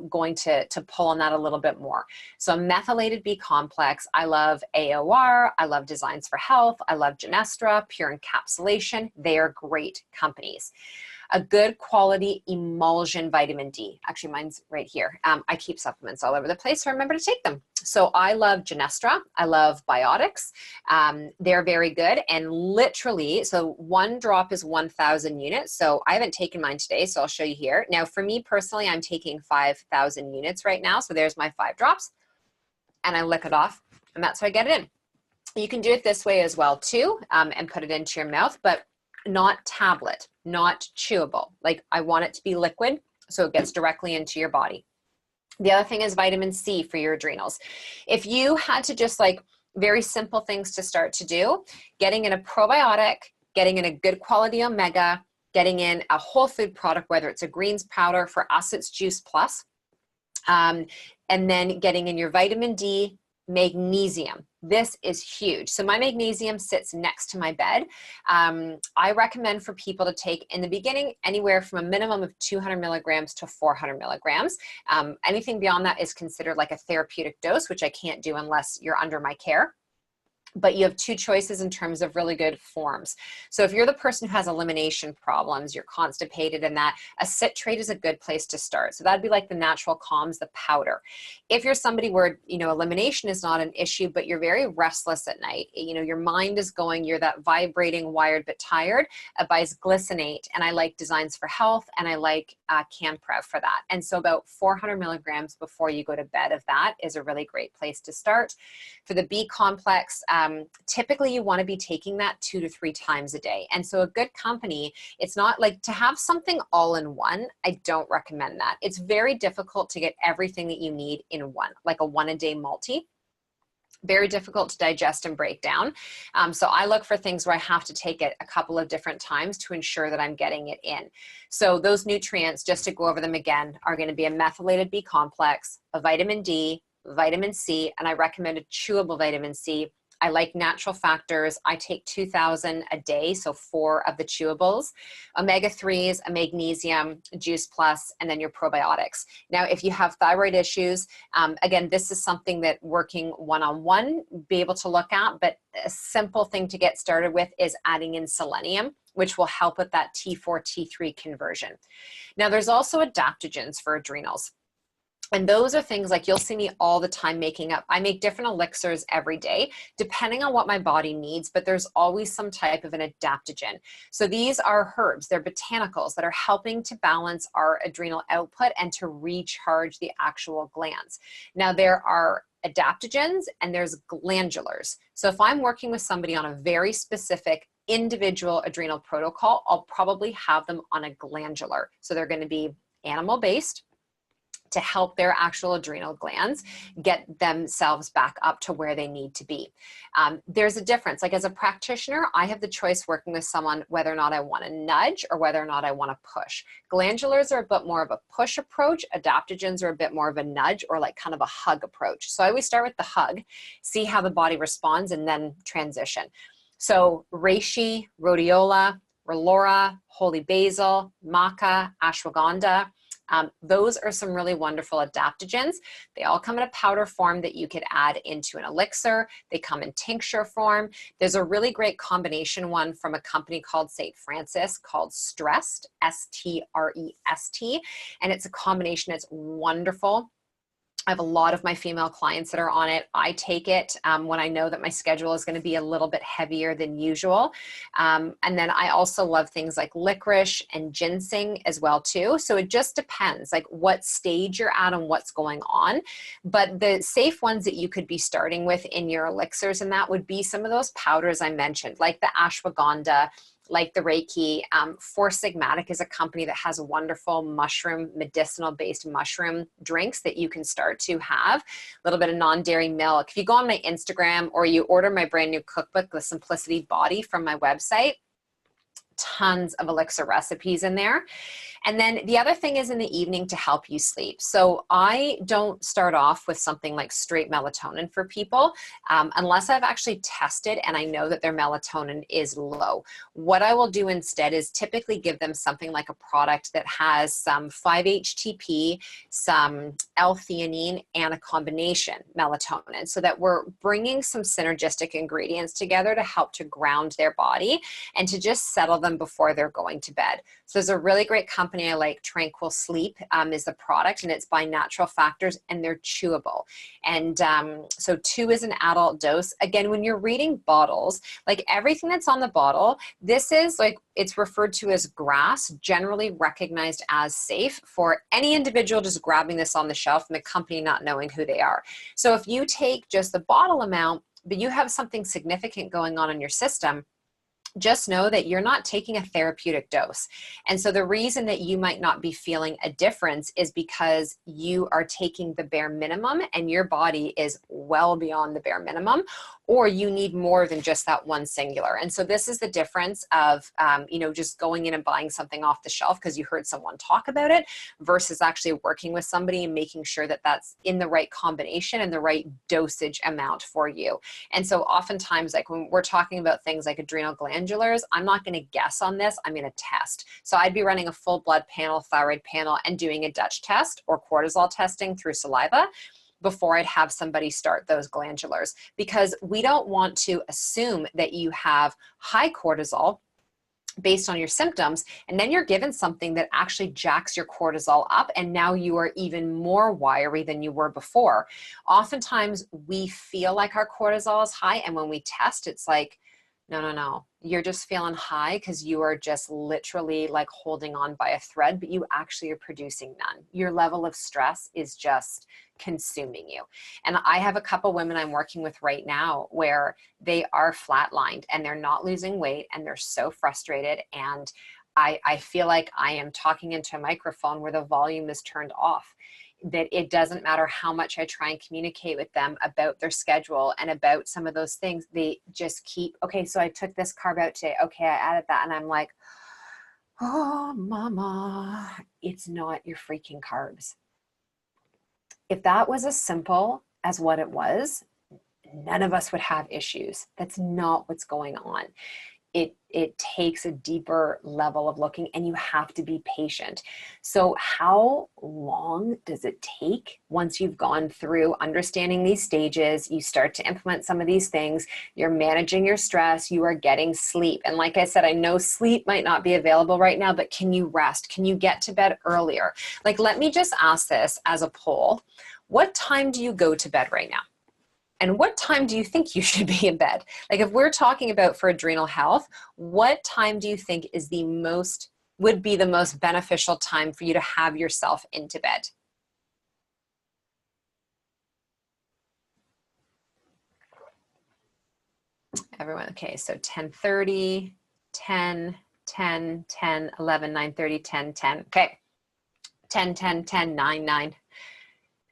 going to pull on that a little bit more. So methylated B complex, I love AOR, I love Designs for Health, I love Genestra, Pure Encapsulation. They are great companies. a good quality emulsion vitamin D. Actually, mine's right here. I keep supplements all over the place, so remember to take them. So I love Genestra. I love Biotics. They're very good. And literally, so one drop is 1,000 units. So I haven't taken mine today, so I'll show you here. Now, for me personally, I'm taking 5,000 units right now. So there's my 5 drops. And I lick it off, and that's how I get it in. You can do it this way as well too, and put it into your mouth, but not tablet, not chewable. Like, I want it to be liquid so it gets directly into your body. The other thing is vitamin C for your adrenals. If you had to just like very simple things to start to do, getting in a probiotic, getting in a good quality omega, getting in a whole food product, whether it's a greens powder, for us it's Juice Plus, and then getting in your vitamin D, magnesium. This is huge. So my magnesium sits next to my bed. I recommend for people to take in the beginning anywhere from a minimum of 200 milligrams to 400 milligrams. Anything beyond that is considered like a therapeutic dose, which I can't do unless you're under my care. But you have 2 choices in terms of really good forms. So if you're the person who has elimination problems, you're constipated and that, a citrate is a good place to start. So that'd be like the natural calms, the powder. If you're somebody where, you know, elimination is not an issue, but you're very restless at night, you know, your mind is going, you're that vibrating, wired, but tired, buys glycinate. And I like Designs for Health, and I like Canprev for that. And so about 400 milligrams before you go to bed of that is a really great place to start. For the B complex, typically you want to be taking that 2 to 3 times a day. And so a good company, it's not like to have something all in one. I don't recommend that. It's very difficult to get everything that you need in one, like a 1-a-day multi. Very difficult to digest and break down. So I look for things where I have to take it a couple of different times to ensure that I'm getting it in. So those nutrients, just to go over them again, are going to be a methylated B complex, a vitamin D, vitamin C, and I recommend a chewable vitamin C. I like natural factors. I take 2,000 a day, so 4 of the chewables, omega-3s, a magnesium, Juice Plus, and then your probiotics. Now, if you have thyroid issues, again, this is something that working one-on-one, be able to look at, but a simple thing to get started with is adding in selenium, which will help with that T4, T3 conversion. Now, there's also adaptogens for adrenals. And those are things like you'll see me all the time making up. I make different elixirs every day, depending on what my body needs, but there's always some type of an adaptogen. So these are herbs, they're botanicals that are helping to balance our adrenal output and to recharge the actual glands. Now there are adaptogens and there's glandulars. So if I'm working with somebody on a very specific individual adrenal protocol, I'll probably have them on a glandular. So they're going to be animal-based, to help their actual adrenal glands get themselves back up to where they need to be. There's a difference. Like as a practitioner, I have the choice working with someone whether or not I want to nudge or whether or not I want to push. Glandulars are a bit more of a push approach. Adaptogens are a bit more of a nudge or like kind of a hug approach. So I always start with the hug, see how the body responds, and then transition. So reishi, rhodiola, relora, holy basil, maca, ashwagandha, those are some really wonderful adaptogens. They all come in a powder form that you could add into an elixir. They come in tincture form. There's a really great combination one from a company called St. Francis called Stressed, S-T-R-E-S-T, and it's a combination. It's wonderful. I have a lot of my female clients that are on it. I take it when I know that my schedule is going to be a little bit heavier than usual. And then I also love things like licorice and ginseng as well too. So it just depends like what stage you're at and what's going on. But the safe ones that you could be starting with in your elixirs, and that would be some of those powders I mentioned, like the ashwagandha, like the Reiki. Four Sigmatic is a company that has wonderful mushroom, medicinal-based mushroom drinks that you can start to have. A little bit of non-dairy milk. If you go on my Instagram or you order my brand new cookbook, The Simplicity Body, from my website, tons of elixir recipes in there. And then the other thing is in the evening to help you sleep. So I don't start off with something like straight melatonin for people unless I've actually tested and I know that their melatonin is low. What I will do instead is typically give them something like a product that has some 5-HTP, some L-theanine, and a combination melatonin, so that we're bringing some synergistic ingredients together to help to ground their body and to just settle them before they're going to bed. So there's a really great company I like, Tranquil Sleep is the product, and it's by Natural Factors, and they're chewable. And so 2 is an adult dose. Again, when you're reading bottles, like everything that's on the bottle, this is like, it's referred to as grass, generally recognized as safe for any individual just grabbing this on the shelf and the company not knowing who they are. So if you take just the bottle amount, but you have something significant going on in your system, just know that you're not taking a therapeutic dose. And so the reason that you might not be feeling a difference is because you are taking the bare minimum and your body is well beyond the bare minimum, or you need more than just that one singular. And so this is the difference of, just going in and buying something off the shelf because you heard someone talk about it versus actually working with somebody and making sure that that's in the right combination and the right dosage amount for you. And so oftentimes, like when we're talking about things like adrenal glandulars, I'm not going to guess on this, I'm going to test. So I'd be running a full blood panel, thyroid panel, and doing a Dutch test or cortisol testing through saliva before I'd have somebody start those glandulars, because we don't want to assume that you have high cortisol based on your symptoms, and then you're given something that actually jacks your cortisol up, and now you are even more wiry than you were before. Oftentimes we feel like our cortisol is high, and when we test, it's like, no, you're just feeling high because you are just literally like holding on by a thread, but you actually are producing none. Your level of stress is just consuming you. And I have a couple women I'm working with right now where they are flatlined and they're not losing weight and they're so frustrated. And I feel like I am talking into a microphone where the volume is turned off. That it doesn't matter how much I try and communicate with them about their schedule and about some of those things, they just keep, okay, so I took this carb out today. Okay, I added that. And I'm like, oh, mama, it's not your freaking carbs. If that was as simple as what it was, none of us would have issues. That's not what's going on. It takes a deeper level of looking, and you have to be patient. So how long does it take once you've gone through understanding these stages, you start to implement some of these things, you're managing your stress, you are getting sleep. And like I said, I know sleep might not be available right now, but can you rest? Can you get to bed earlier? Like, let me just ask this as a poll. What time do you go to bed right now? And what time do you think you should be in bed? Like, if we're talking about for adrenal health, what time do you think is would be the most beneficial time for you to have yourself into bed? Everyone, okay, so 10:30, 10, 10, 10, 11, 9:30, 10, 10. Okay, 10, 10, 10, 9, 9.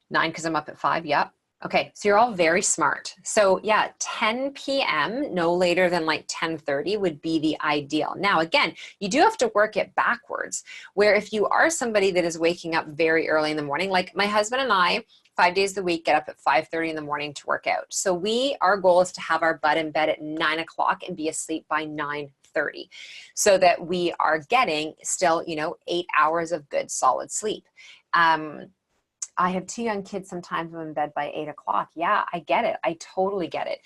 9 because I'm up at 5, yep. Okay, so you're all very smart. So yeah, 10 p.m., no later than like 10:30 would be the ideal. Now, again, you do have to work it backwards, where if you are somebody that is waking up very early in the morning, like my husband and I, 5 days a week, get up at 5:30 in the morning to work out. So our goal is to have our butt in bed at 9 o'clock and be asleep by 9:30, so that we are getting still, 8 hours of good solid sleep. I have 2 young kids. Sometimes I'm in bed by 8 o'clock. Yeah, I get it. I totally get it.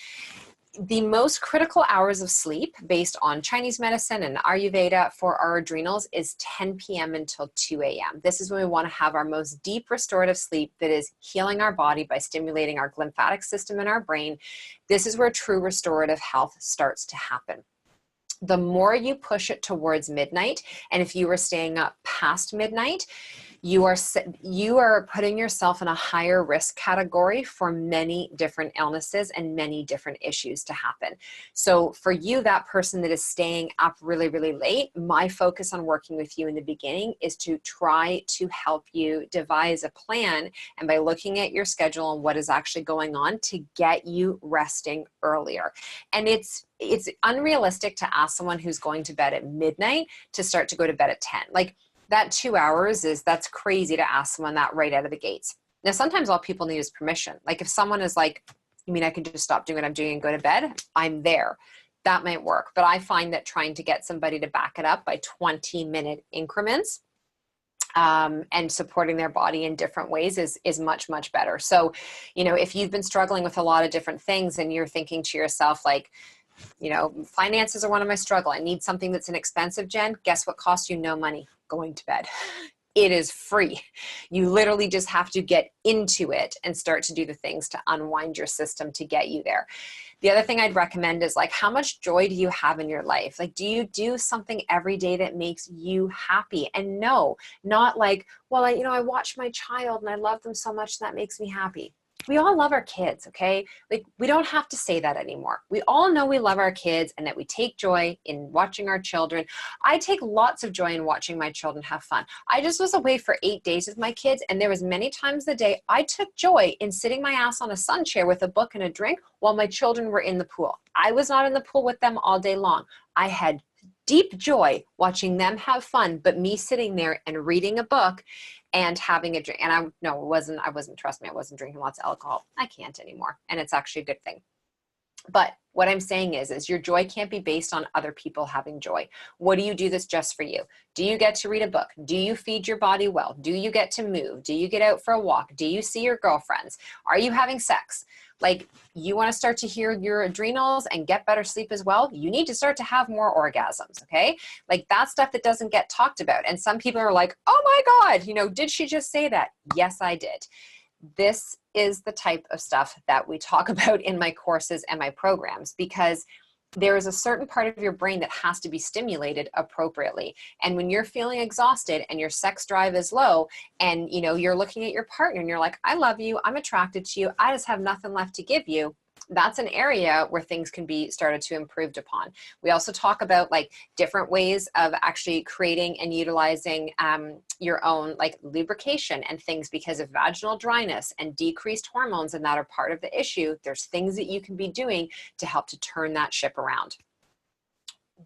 The most critical hours of sleep based on Chinese medicine and Ayurveda for our adrenals is 10 p.m. until 2 a.m. This is when we want to have our most deep restorative sleep that is healing our body by stimulating our lymphatic system and our brain. This is where true restorative health starts to happen. The more you push it towards midnight, and if you were staying up past midnight, you are putting yourself in a higher risk category for many different illnesses and many different issues to happen. So for you, that person that is staying up really, really late, my focus on working with you in the beginning is to try to help you devise a plan, and by looking at your schedule and what is actually going on, to get you resting earlier. And it's unrealistic to ask someone who's going to bed at midnight to start to go to bed at 10. Like, that 2 hours that's crazy to ask someone that right out of the gates. Now, sometimes all people need is permission. Like if someone is like, you mean I can just stop doing what I'm doing and go to bed? I'm there. That might work. But I find that trying to get somebody to back it up by 20-minute increments and supporting their body in different ways is much, much better. So, you know, if you've been struggling with a lot of different things and you're thinking to yourself like, you know, finances are one of my struggle. I need something that's inexpensive, Jen. Guess what costs you no money? Going to bed. It is free. You literally just have to get into it and start to do the things to unwind your system to get you there. The other thing I'd recommend is like, how much joy do you have in your life? Like, do you do something every day that makes you happy? And no, not like, well, I watch my child and I love them so much and that makes me happy. We all love our kids, okay? Like, we don't have to say that anymore. We all know we love our kids and that we take joy in watching our children. I take lots of joy in watching my children have fun. I just was away for 8 days with my kids, and there was many times a day I took joy in sitting my ass on a sun chair with a book and a drink while my children were in the pool. I was not in the pool with them all day long. I had deep joy watching them have fun, but me sitting there and reading a book and having a drink. And I wasn't, trust me, I wasn't drinking lots of alcohol. I can't anymore. And it's actually a good thing. But what I'm saying is your joy can't be based on other people having joy. What do you do that's just for you? Do you get to read a book? Do you feed your body well? Do you get to move? Do you get out for a walk? Do you see your girlfriends? Are you having sex? Like, you want to start to hear your adrenals and get better sleep as well? You need to start to have more orgasms, okay? Like, that's stuff that doesn't get talked about. And some people are like, oh my God, did she just say that? Yes, I did. This is the type of stuff that we talk about in my courses and my programs, because there is a certain part of your brain that has to be stimulated appropriately. And when you're feeling exhausted and your sex drive is low and you're looking at your partner and you're like, I love you, I'm attracted to you, I just have nothing left to give you, that's an area where things can be started to improve upon. We also talk about like different ways of actually creating and utilizing your own like lubrication and things because of vaginal dryness and decreased hormones, and that are part of the issue. There's things that you can be doing to help to turn that ship around.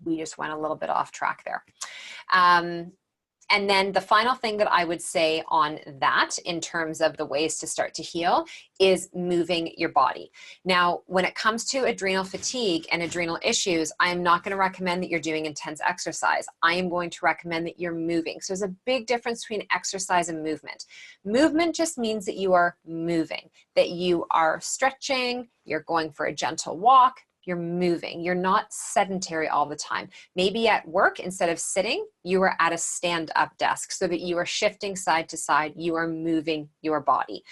We just went a little bit off track there. And then the final thing that I would say on that in terms of the ways to start to heal is moving your body. Now, when it comes to adrenal fatigue and adrenal issues, I am not going to recommend that you're doing intense exercise. I am going to recommend that you're moving. So there's a big difference between exercise and movement. Movement just means that you are moving, that you are stretching, you're going for a gentle walk, you're moving. You're not sedentary all the time. Maybe at work, instead of sitting, you are at a stand-up desk so that you are shifting side to side. You are moving your body.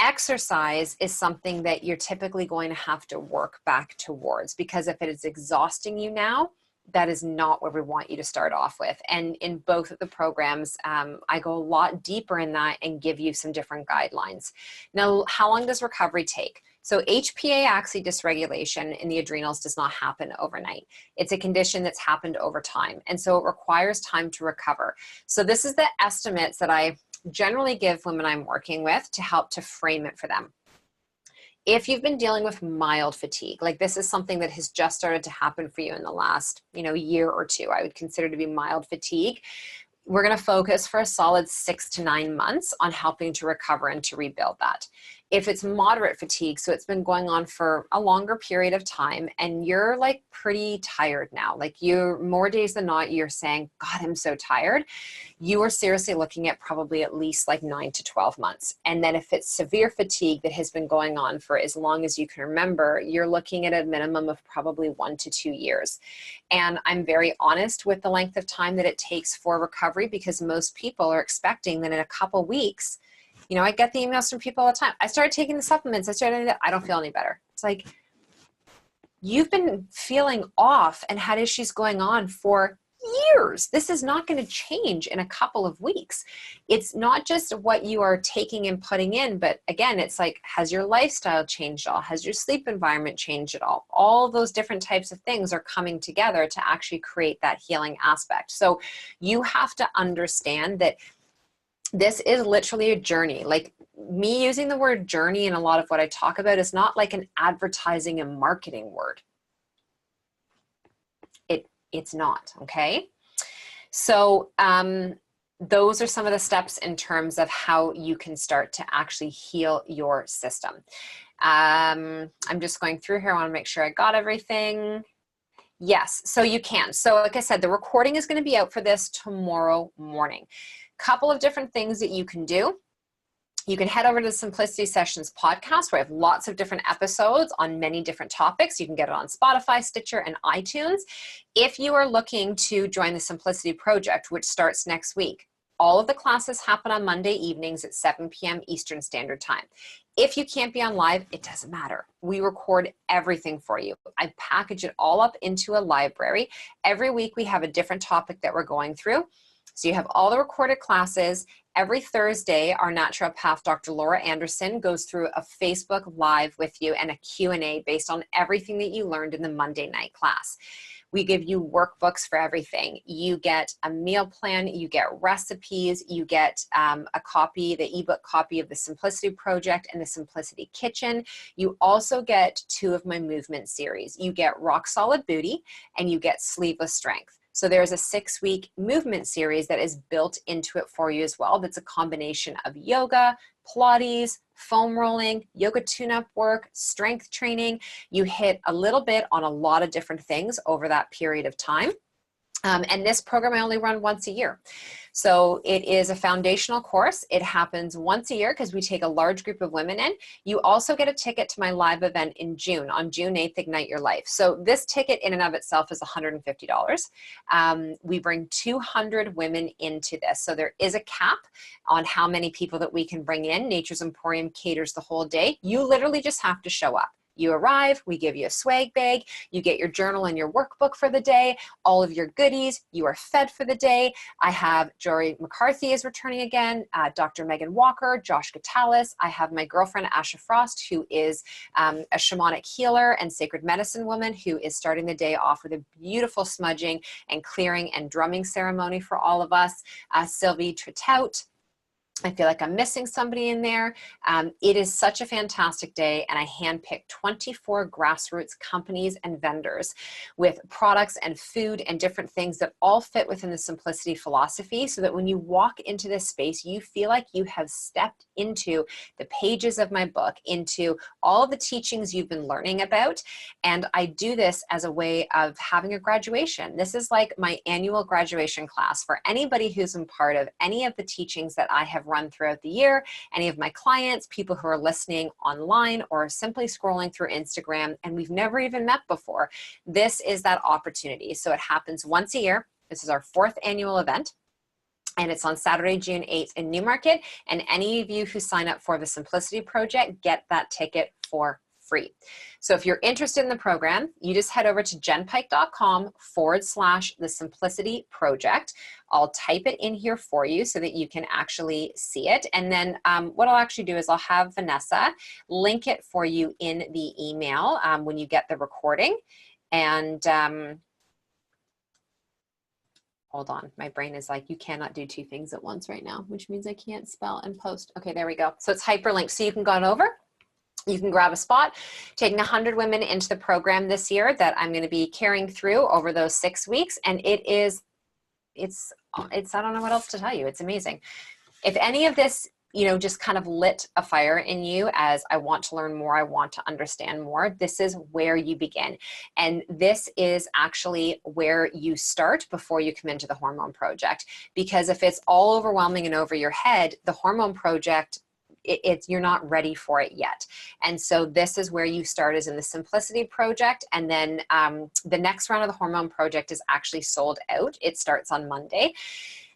Exercise is something that you're typically going to have to work back towards, because if it is exhausting you now, that is not where we want you to start off with. And in both of the programs, I go a lot deeper in that and give you some different guidelines. Now, how long does recovery take? So HPA axis dysregulation in the adrenals does not happen overnight. It's a condition that's happened over time. And so it requires time to recover. So this is the estimates that I generally give women I'm working with to help to frame it for them. If you've been dealing with mild fatigue, like this is something that has just started to happen for you in the last, year or two, I would consider to be mild fatigue. We're going to focus for a solid 6 to 9 months on helping to recover and to rebuild that. If it's moderate fatigue, so it's been going on for a longer period of time and you're like pretty tired now, like you're more days than not, you're saying, God, I'm so tired. You are seriously looking at probably at least like 9 to 12 months. And then if it's severe fatigue that has been going on for as long as you can remember, you're looking at a minimum of probably 1 to 2 years. And I'm very honest with the length of time that it takes for recovery, because most people are expecting that in a couple weeks, I get the emails from people all the time. I started taking the supplements. I don't feel any better. It's like, you've been feeling off and had issues going on for years. This is not going to change in a couple of weeks. It's not just what you are taking and putting in, but again, it's like, has your lifestyle changed at all? Has your sleep environment changed at all? All those different types of things are coming together to actually create that healing aspect. So you have to understand that this is literally a journey. Like, me using the word journey in a lot of what I talk about is not like an advertising and marketing word. It's not, okay? So those are some of the steps in terms of how you can start to actually heal your system. I'm just going through here. I want to make sure I got everything. Yes, so you can. So like I said, the recording is going to be out for this tomorrow morning. Couple of different things that you can do. You can head over to the Simplicity Sessions podcast, where I have lots of different episodes on many different topics. You can get it on Spotify, Stitcher, and iTunes. If you are looking to join the Simplicity Project, which starts next week, all of the classes happen on Monday evenings at 7 p.m. Eastern Standard Time. If you can't be on live, it doesn't matter. We record everything for you. I package it all up into a library. Every week we have a different topic that we're going through. So you have all the recorded classes. Every Thursday, our naturopath, Dr. Laura Anderson, goes through a Facebook Live with you and a Q&A based on everything that you learned in the Monday night class. We give you workbooks for everything. You get a meal plan, you get recipes, you get a copy, the ebook copy of the Simplicity Project and the Simplicity Kitchen. You also get 2 of my movement series. You get Rock Solid Booty and you get Sleeveless Strength. So there's a 6-week movement series that is built into it for you as well. That's a combination of yoga, Pilates, foam rolling, yoga tune-up work, strength training. You hit a little bit on a lot of different things over that period of time. And this program I only run once a year. So it is a foundational course. It happens once a year because we take a large group of women in. You also get a ticket to my live event in June, on June 8th, Ignite Your Life. So this ticket in and of itself is $150. We bring 200 women into this. So there is a cap on how many people that we can bring in. Nature's Emporium caters the whole day. You literally just have to show up. You arrive, we give you a swag bag, you get your journal and your workbook for the day, all of your goodies, you are fed for the day. I have Jory McCarthy is returning again, Dr. Megan Walker, Josh Gatalis. I have my girlfriend Asha Frost, who is a shamanic healer and sacred medicine woman, who is starting the day off with a beautiful smudging and clearing and drumming ceremony for all of us. Sylvie Tritout. I feel like I'm missing somebody in there. It is such a fantastic day, and I handpicked 24 grassroots companies and vendors with products and food and different things that all fit within the Simplicity philosophy, so that when you walk into this space, you feel like you have stepped into the pages of my book, into all the teachings you've been learning about. And I do this as a way of having a graduation. This is like my annual graduation class for anybody who's been part of any of the teachings that I have run throughout the year, any of my clients, people who are listening online or simply scrolling through Instagram, and we've never even met before. This is that opportunity. So it happens once a year. This is our 4th annual event. And it's on Saturday, June 8th in Newmarket. And any of you who sign up for the Simplicity Project get that ticket for free. So if you're interested in the program, you just head over to jennpike.com/the Simplicity Project. I'll type it in here for you so that you can actually see it. And then what I'll actually do is I'll have Vanessa link it for you in the email when you get the recording. And hold on, my brain is like, you cannot do 2 things at once right now, which means I can't spell and post. Okay, there we go. So it's hyperlinked. So you can go on over. You can grab a spot, taking 100 women into the program this year that I'm going to be carrying through over those 6 weeks. And it's, I don't know what else to tell you. It's amazing. If any of this, just kind of lit a fire in you as I want to learn more, I want to understand more, this is where you begin. And this is actually where you start before you come into the Hormone Project. Because if it's all overwhelming and over your head, the Hormone Project, you're not ready for it yet. And so this is where you start, is in the Simplicity Project. And then the next round of the Hormone Project is actually sold out. It starts on Monday.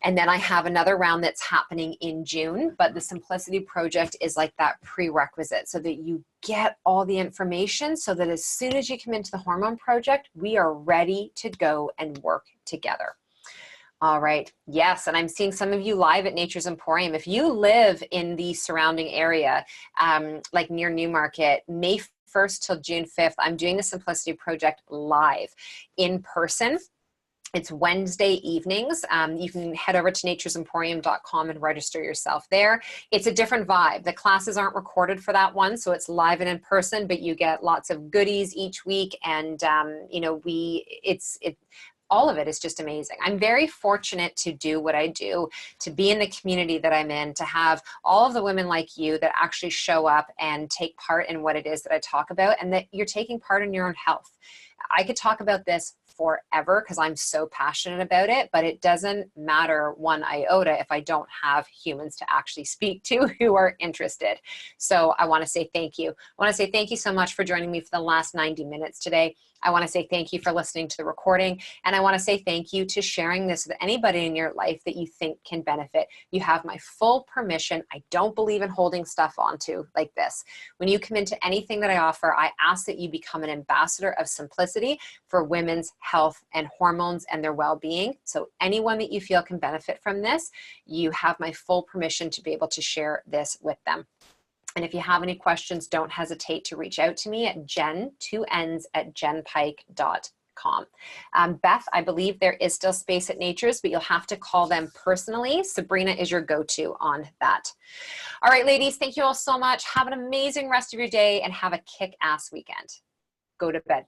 And then I have another round that's happening in June, but the Simplicity Project is like that prerequisite, so that you get all the information, so that as soon as you come into the Hormone Project, we are ready to go and work together. All right. Yes. And I'm seeing some of you live at Nature's Emporium. If you live in the surrounding area, like near Newmarket, May 1st till June 5th, I'm doing the Simplicity Project live in person. It's Wednesday evenings. You can head over to naturesemporium.com and register yourself there. It's a different vibe. The classes aren't recorded for that one, so it's live and in person, but you get lots of goodies each week. And, all of it is just amazing. I'm very fortunate to do what I do, to be in the community that I'm in, to have all of the women like you that actually show up and take part in what it is that I talk about, and that you're taking part in your own health. I could talk about this forever because I'm so passionate about it, but it doesn't matter one iota if I don't have humans to actually speak to who are interested. So I want to say thank you. I want to say thank you so much for joining me for the last 90 minutes today. I want to say thank you for listening to the recording, and I want to say thank you to sharing this with anybody in your life that you think can benefit. You have my full permission. I don't believe in holding stuff onto like this. When you come into anything that I offer, I ask that you become an ambassador of simplicity for women's health and hormones and their well-being. So anyone that you feel can benefit from this, you have my full permission to be able to share this with them. And if you have any questions, don't hesitate to reach out to me at Jenn, 2 N's, at jennpike.com. Beth, I believe there is still space at Nature's, but you'll have to call them personally. Sabrina is your go-to on that. All right, ladies, thank you all so much. Have an amazing rest of your day and have a kick-ass weekend. Go to bed.